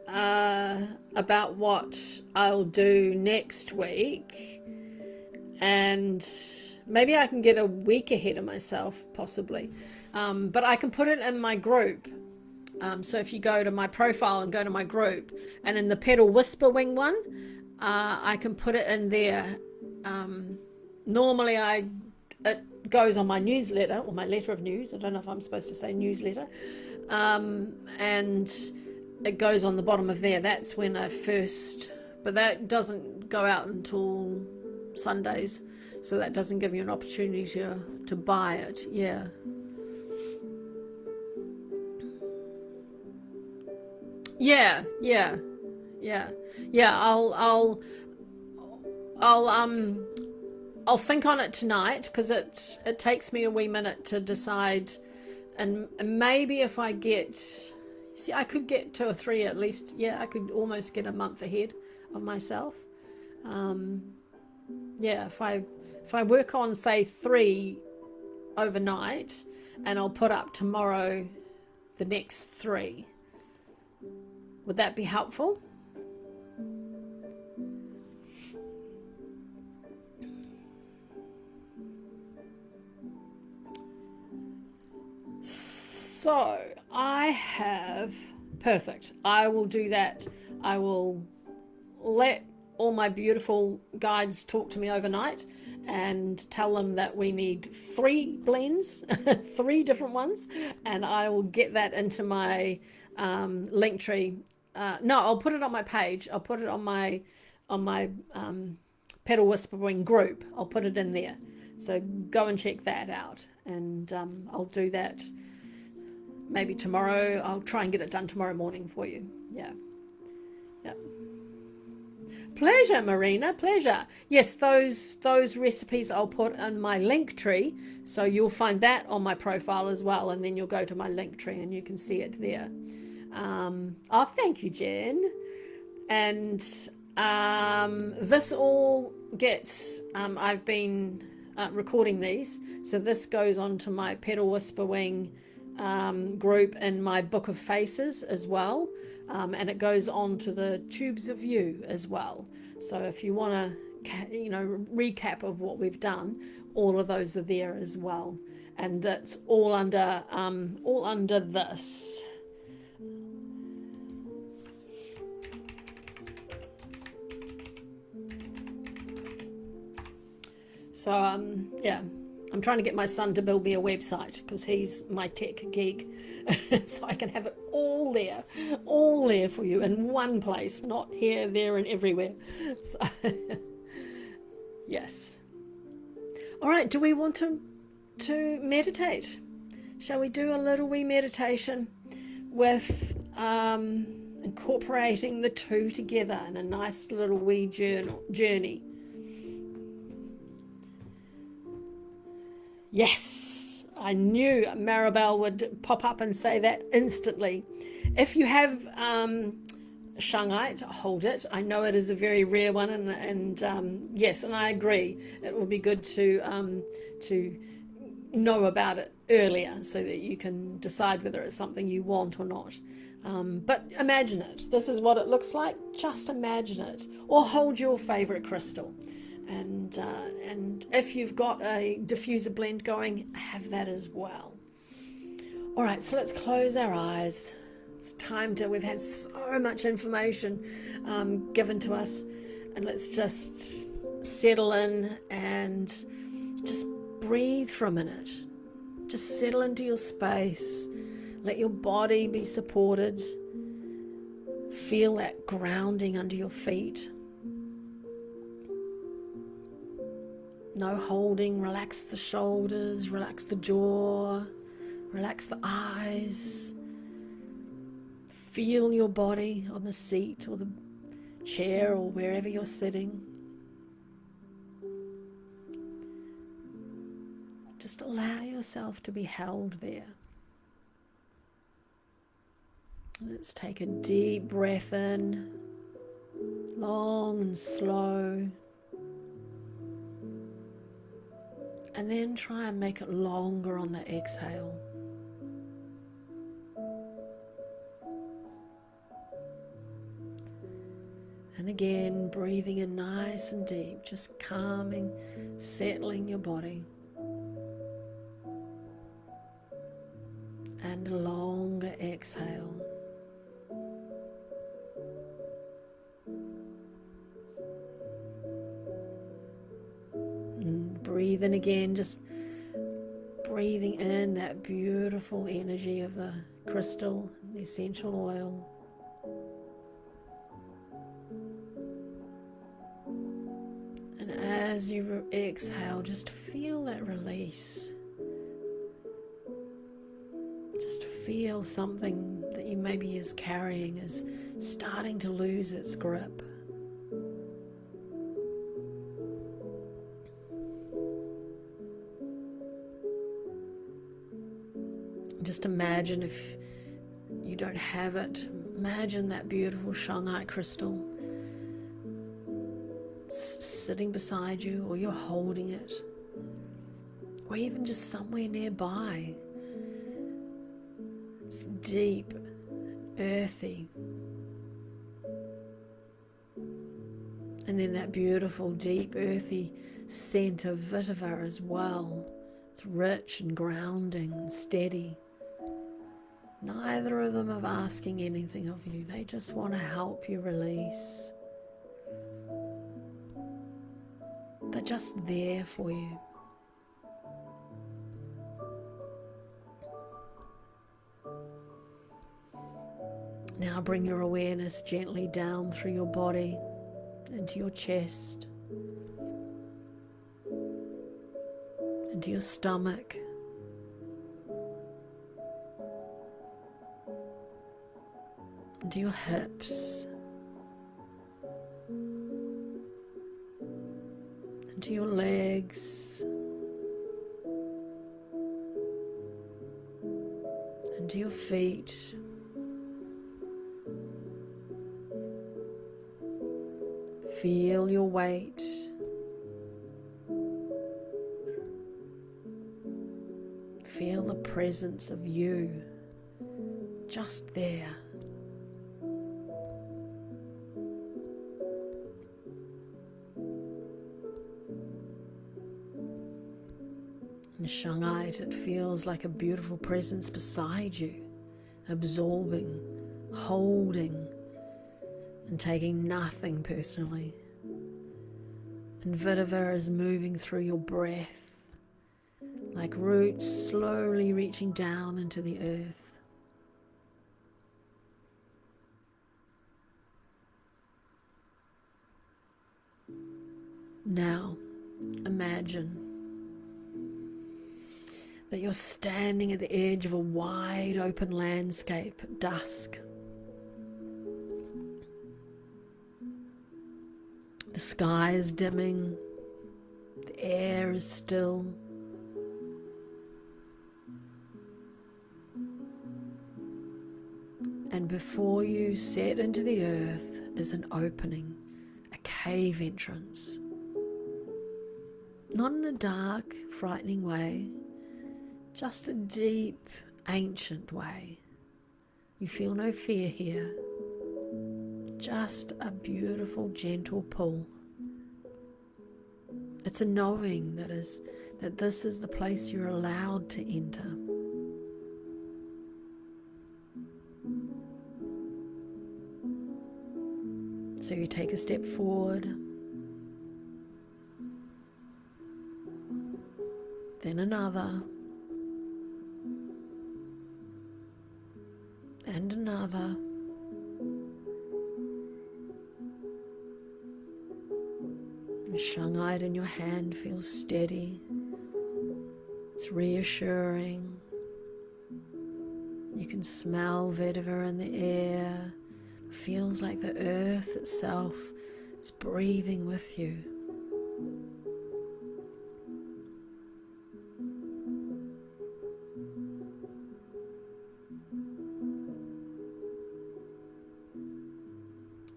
about what I'll do next week, and maybe I can get a week ahead of myself, possibly. But I can put it in my group. So if you go to my profile and go to my group, and in the Pedal Whisper Wing one, I can put it in there. Normally it goes on my newsletter, or my letter of news. I don't know if I'm supposed to say newsletter. And it goes on the bottom of there. That's when I first, but that doesn't go out until Sundays. So that doesn't give you an opportunity to buy it. Yeah. Yeah. I'll think on it tonight, because it takes me a wee minute to decide, and maybe if I I could get 2 or 3 at least. Yeah, I could almost get a month ahead of myself. Yeah, if I work on say 3 overnight, and I'll put up tomorrow the next 3. Would that be helpful? So I have, perfect. I will do that. I will let all my beautiful guides talk to me overnight and tell them that we need 3 blends, 3 different ones, and I will get that into my link tree. No, I'll put it on my page. I'll put it on my Pedal Whispering group. I'll put it in there. So go and check that out, and I'll do that maybe tomorrow. I'll try and get it done tomorrow morning for you. Yeah. Pleasure, Marina, pleasure. Yes, those recipes I'll put in my link tree, so you'll find that on my profile as well, and then you'll go to my link tree and you can see it there. Oh, thank you, Jen. And this all gets, I've been recording these, so this goes on to my Pedal Whispering group in my Book of Faces as well, and it goes on to the Tubes of You as well. So if you want to, recap of what we've done, all of those are there as well, and that's all under this. So yeah, I'm trying to get my son to build me a website because he's my tech geek, so I can have it all there for you in one place, not here, there, and everywhere. So yes. All right. Do we want to meditate? Shall we do a little wee meditation with incorporating the two together in a nice little wee journey? Yes, I knew Maribel would pop up and say that instantly. If you have Shungite, hold it. I know it is a very rare one, and yes, and I agree. It will be good to know about it earlier so that you can decide whether it's something you want or not. But imagine it. This is what it looks like. Just imagine it, or hold your favorite crystal. And if you've got a diffuser blend going, have that as well. All right, so let's close our eyes. It's time to, we've had so much information given to us, and let's just settle in and just breathe for a minute. Just settle into your space. Let your body be supported. Feel that grounding under your feet. No holding. Relax the shoulders, relax the jaw, relax the eyes. Feel your body on the seat or the chair or wherever you're sitting. Just allow yourself to be held there. Let's take a deep breath in, long and slow. And then try and make it longer on the exhale. And again, breathing in nice and deep, just calming, settling your body. And a longer exhale. Breathe in again, just breathing in that beautiful energy of the crystal, the essential oil. And as you exhale, just feel that release. Just feel something that you maybe is carrying is starting to lose its grip. Just imagine, if you don't have it, imagine that beautiful Shungite crystal sitting beside you, or you're holding it, or even just somewhere nearby. It's deep, earthy. And then that beautiful, deep, earthy scent of Vetiver as well. It's rich and grounding and steady. Neither of them are asking anything of you. They just want to help you release. just there for you. Now bring your awareness gently down through your body, into your chest, into your stomach, into your hips, into your legs, into your feet. Feel your weight. Feel the presence of you just there. In Shungite, it feels like a beautiful presence beside you, absorbing, holding, and taking nothing personally. And Vetiver is moving through your breath, like roots slowly reaching down into the earth. Now, imagine that you're standing at the edge of a wide open landscape at dusk. The sky is dimming, the air is still. And before you set into the earth is an opening, a cave entrance. Not in a dark, frightening way, just a deep, ancient way. You feel no fear here, just a beautiful, gentle pull. It's a knowing that this is the place you're allowed to enter. So you take a step forward, then another, and another. The Shungite in your hand feels steady. It's reassuring. You can smell Vetiver in the air. It feels like the earth itself is breathing with you.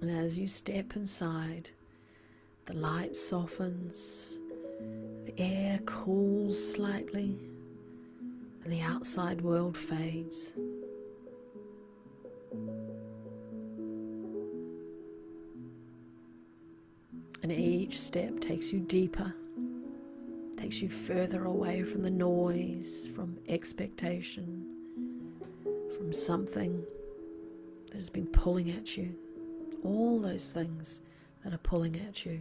And as you step inside, the light softens, the air cools slightly, and the outside world fades. And each step takes you deeper, takes you further away from the noise, from expectation, from something that has been pulling at you, all those things that are pulling at you.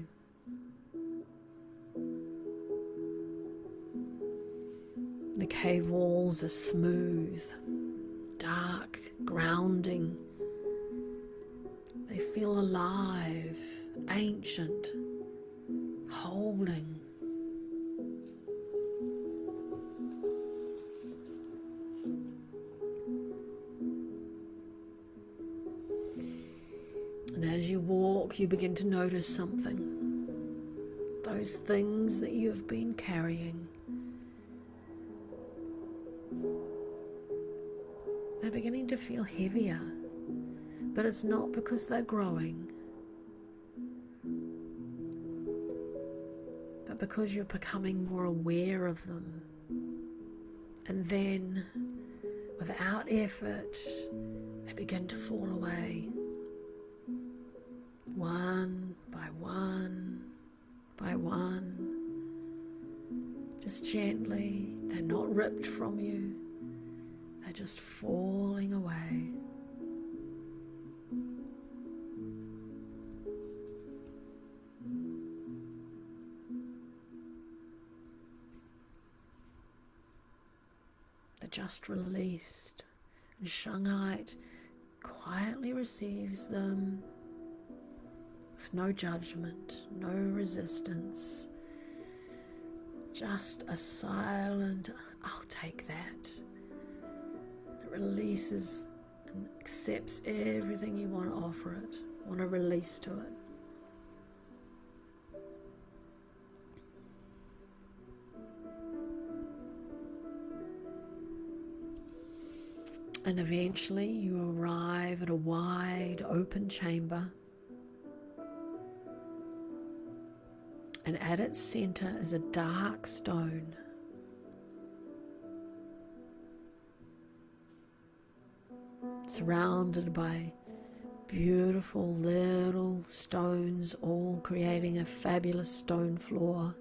The cave walls are smooth, dark, grounding. They feel alive, ancient, holding. And as you walk, you begin to notice something. Those things that you have been carrying, they're beginning to feel heavier, but it's not because they're growing, but because you're becoming more aware of them. And then, without effort, they begin to fall away, one by one by one, just gently. They're not ripped from you, they're just falling away. they're just released. And Shungite quietly receives them with no judgment, no resistance, just a silent, I'll take that. It releases and accepts everything you want to offer it, want to release to it. And eventually you arrive at a wide open chamber, and at its center is a dark stone. Surrounded by beautiful little stones, all creating a fabulous stone floor,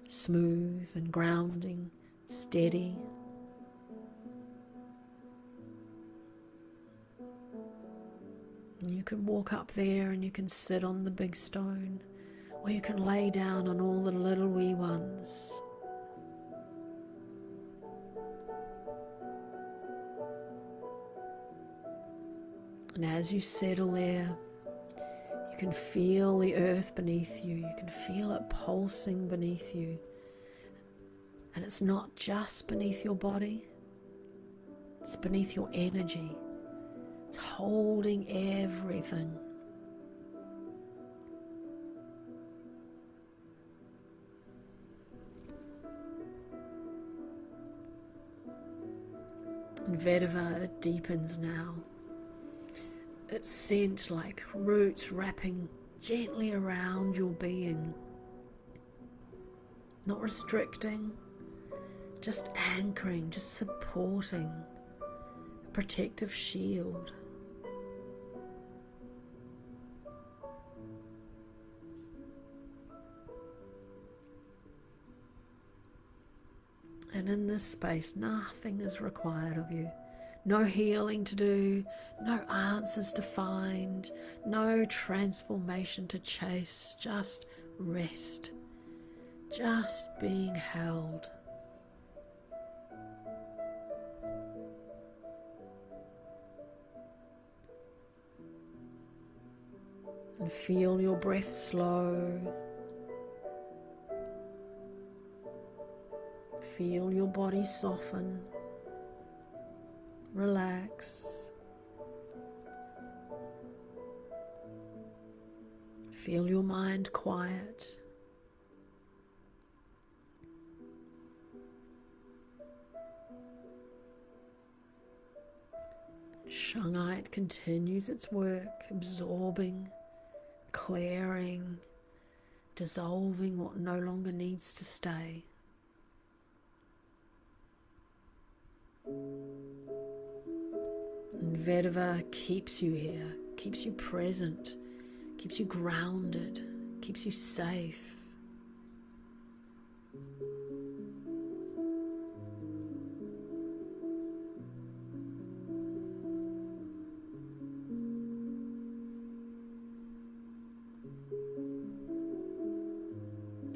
smooth and grounding, steady. You can walk up there and you can sit on the big stone, or you can lay down on all the little wee ones. And as you settle there, you can feel the earth beneath you. You can feel it pulsing beneath you. And it's not just beneath your body, it's beneath your energy. It's holding everything. And Vetiver, it deepens now. It's scent like roots wrapping gently around your being. Not restricting, just anchoring, just supporting. A protective shield. And in this space, nothing is required of you. No healing to do, no answers to find, no transformation to chase, just rest, just being held. And feel your breath slow. Feel your body soften, relax. Feel your mind quiet. Shungite continues its work, absorbing, clearing, dissolving what no longer needs to stay. And Vetiver keeps you here, keeps you present, keeps you grounded, keeps you safe.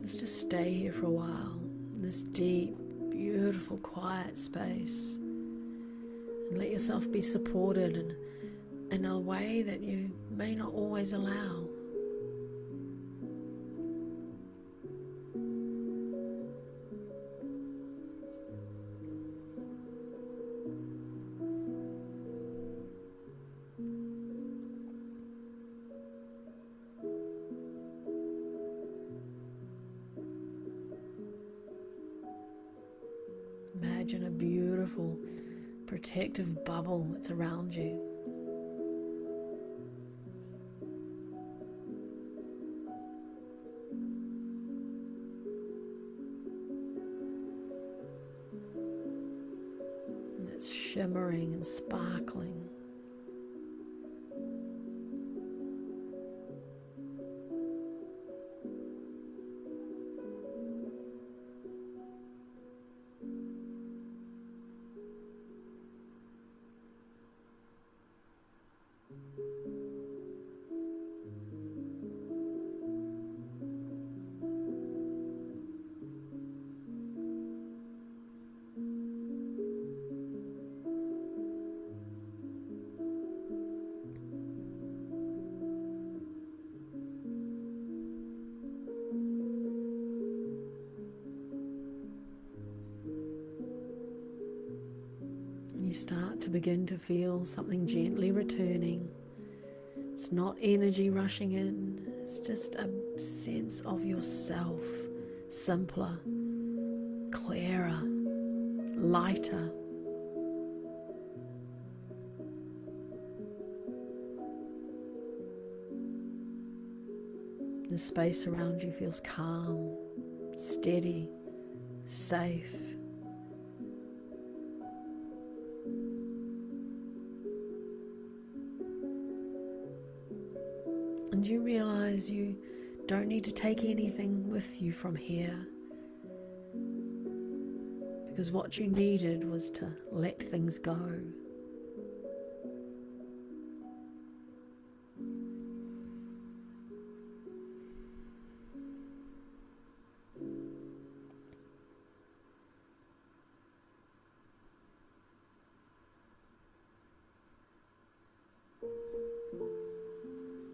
Let's just stay here for a while, in this deep, beautiful, quiet space. And let yourself be supported in a way that you may not always allow. Imagine a beautiful, protective bubble that's around you. And it's shimmering and sparkling. You start to begin to feel something gently returning. It's not energy rushing in, it's just a sense of yourself, simpler, clearer, lighter. The space around you feels calm, steady, safe. And you realize you don't need to take anything with you from here, because what you needed was to let things go.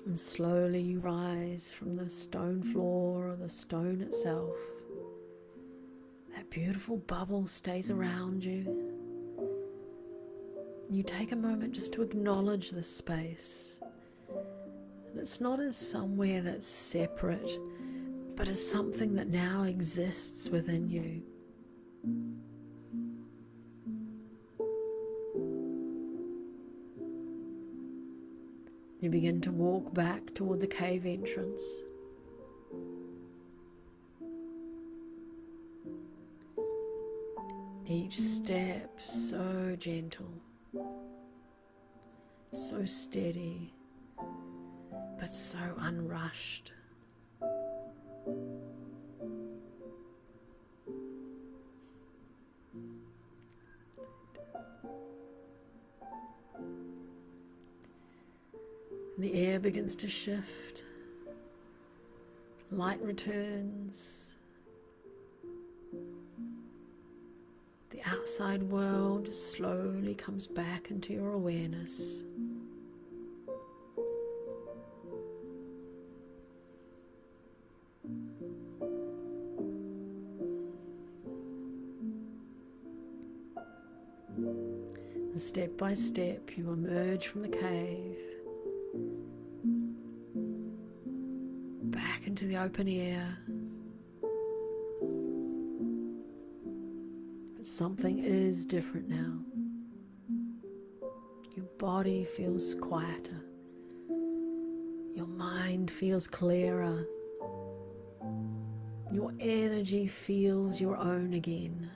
And slowly you rise from the stone floor or the stone itself. That beautiful bubble stays around you. You take a moment just to acknowledge this space. And it's not as somewhere that's separate, but as something that now exists within you. You begin to walk back toward the cave entrance. Each step so gentle, so steady, but so unrushed. The air begins to shift, light returns, the outside world slowly comes back into your awareness. And step by step you emerge from the cave, back into the open air. But something is different now. Your body feels quieter. Your mind feels clearer. Your energy feels your own again.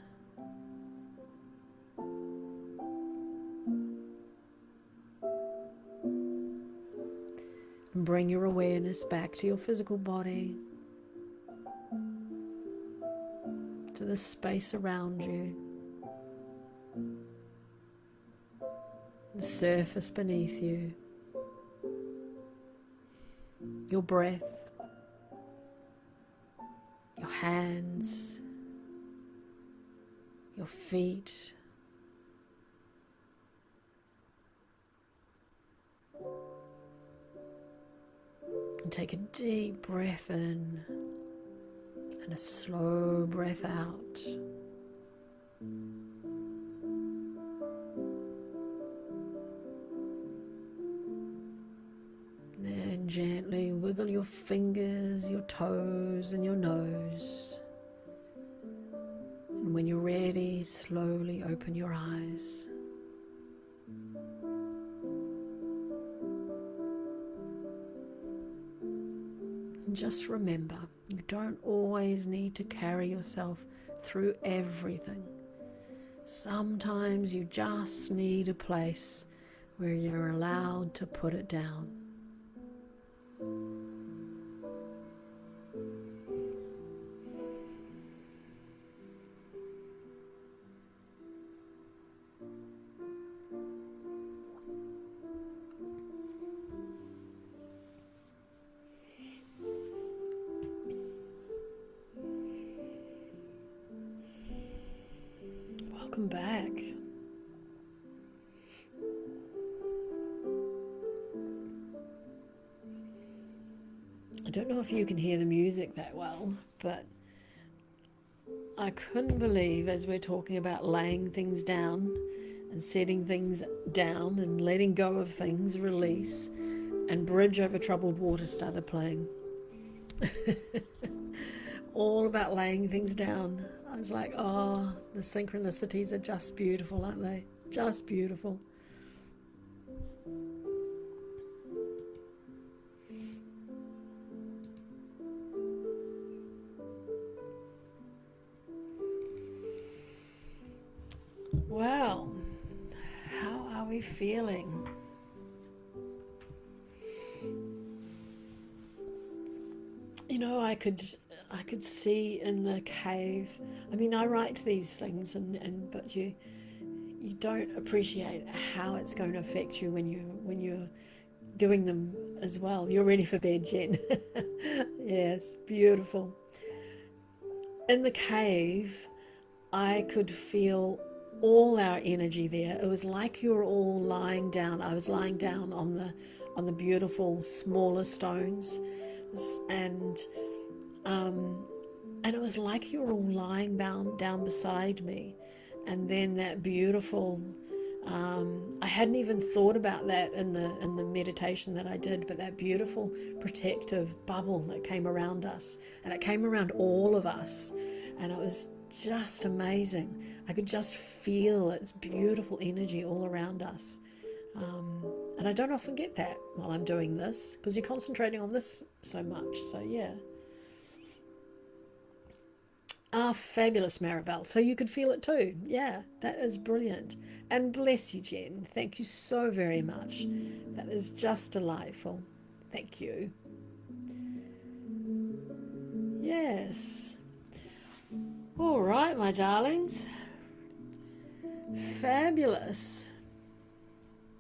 And bring your awareness back to your physical body, to the space around you, the surface beneath you, your breath, your hands, your feet, and take a deep breath in and a slow breath out. Then gently wiggle your fingers, your toes, and your nose. And when you're ready, slowly open your eyes. And just remember, you don't always need to carry yourself through everything. Sometimes you just need a place where you're allowed to put it down. Welcome back. I don't know if you can hear the music that well, but I couldn't believe, as we're talking about laying things down, and setting things down and letting go of things, release, and Bridge Over Troubled Water started playing. All about laying things down. I was like, oh, the synchronicities are just beautiful, aren't they? Just beautiful. Well, how are we feeling? You know, I could see in the cave. I mean, I write these things, but you don't appreciate how it's going to affect you when you're doing them as well. You're ready for bed, Jen. Yes, beautiful. In the cave, I could feel all our energy there. It was like you were all lying down. I was lying down on the beautiful smaller stones, and it was like you were all lying down beside me. And then that beautiful, I hadn't even thought about that in the meditation that I did, but that beautiful protective bubble that came around us, and it came around all of us, and it was just amazing. I could just feel its beautiful energy all around us. And I don't often get that while I'm doing this, because you're concentrating on this so much. So yeah. Ah, fabulous, Maribel. So you could feel it too. Yeah, that is brilliant. And bless you, Jen. Thank you so very much. That is just delightful. Thank you. Yes. All right, my darlings. Fabulous.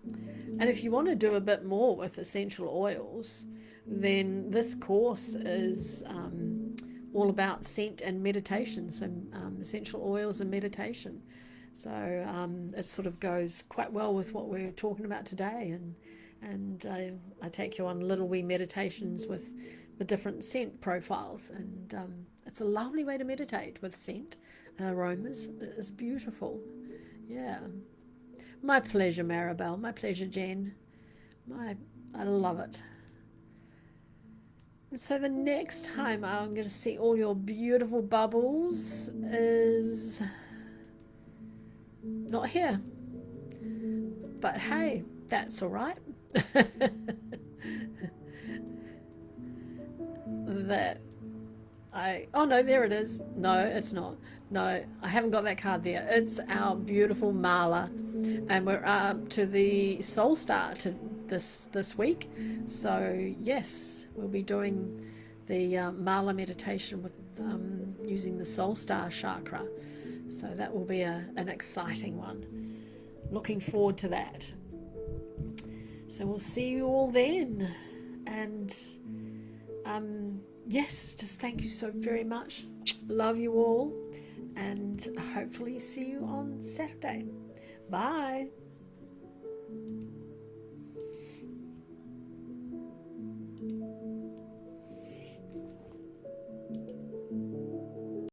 And if you want to do a bit more with essential oils, then this course is all about scent and meditation, so essential oils and meditation. So it sort of goes quite well with what we're talking about today, and I take you on little wee meditations with the different scent profiles, and it's a lovely way to meditate with scent aromas. It is beautiful. Yeah. My pleasure, Maribel. My pleasure, Jen. I love it. And so the next time I'm going to see all your beautiful bubbles is not here. But hey, that's all right. Oh no, there it is. No, it's not. No, I haven't got that card there. It's our beautiful Mala, and we're up to the Soul Star this week. So yes, we'll be doing the Mala meditation with using the Soul Star chakra. So that will be an exciting one. Looking forward to that. So we'll see you all then, and yes, just thank you so very much. Love you all, and hopefully see you on Saturday. Bye.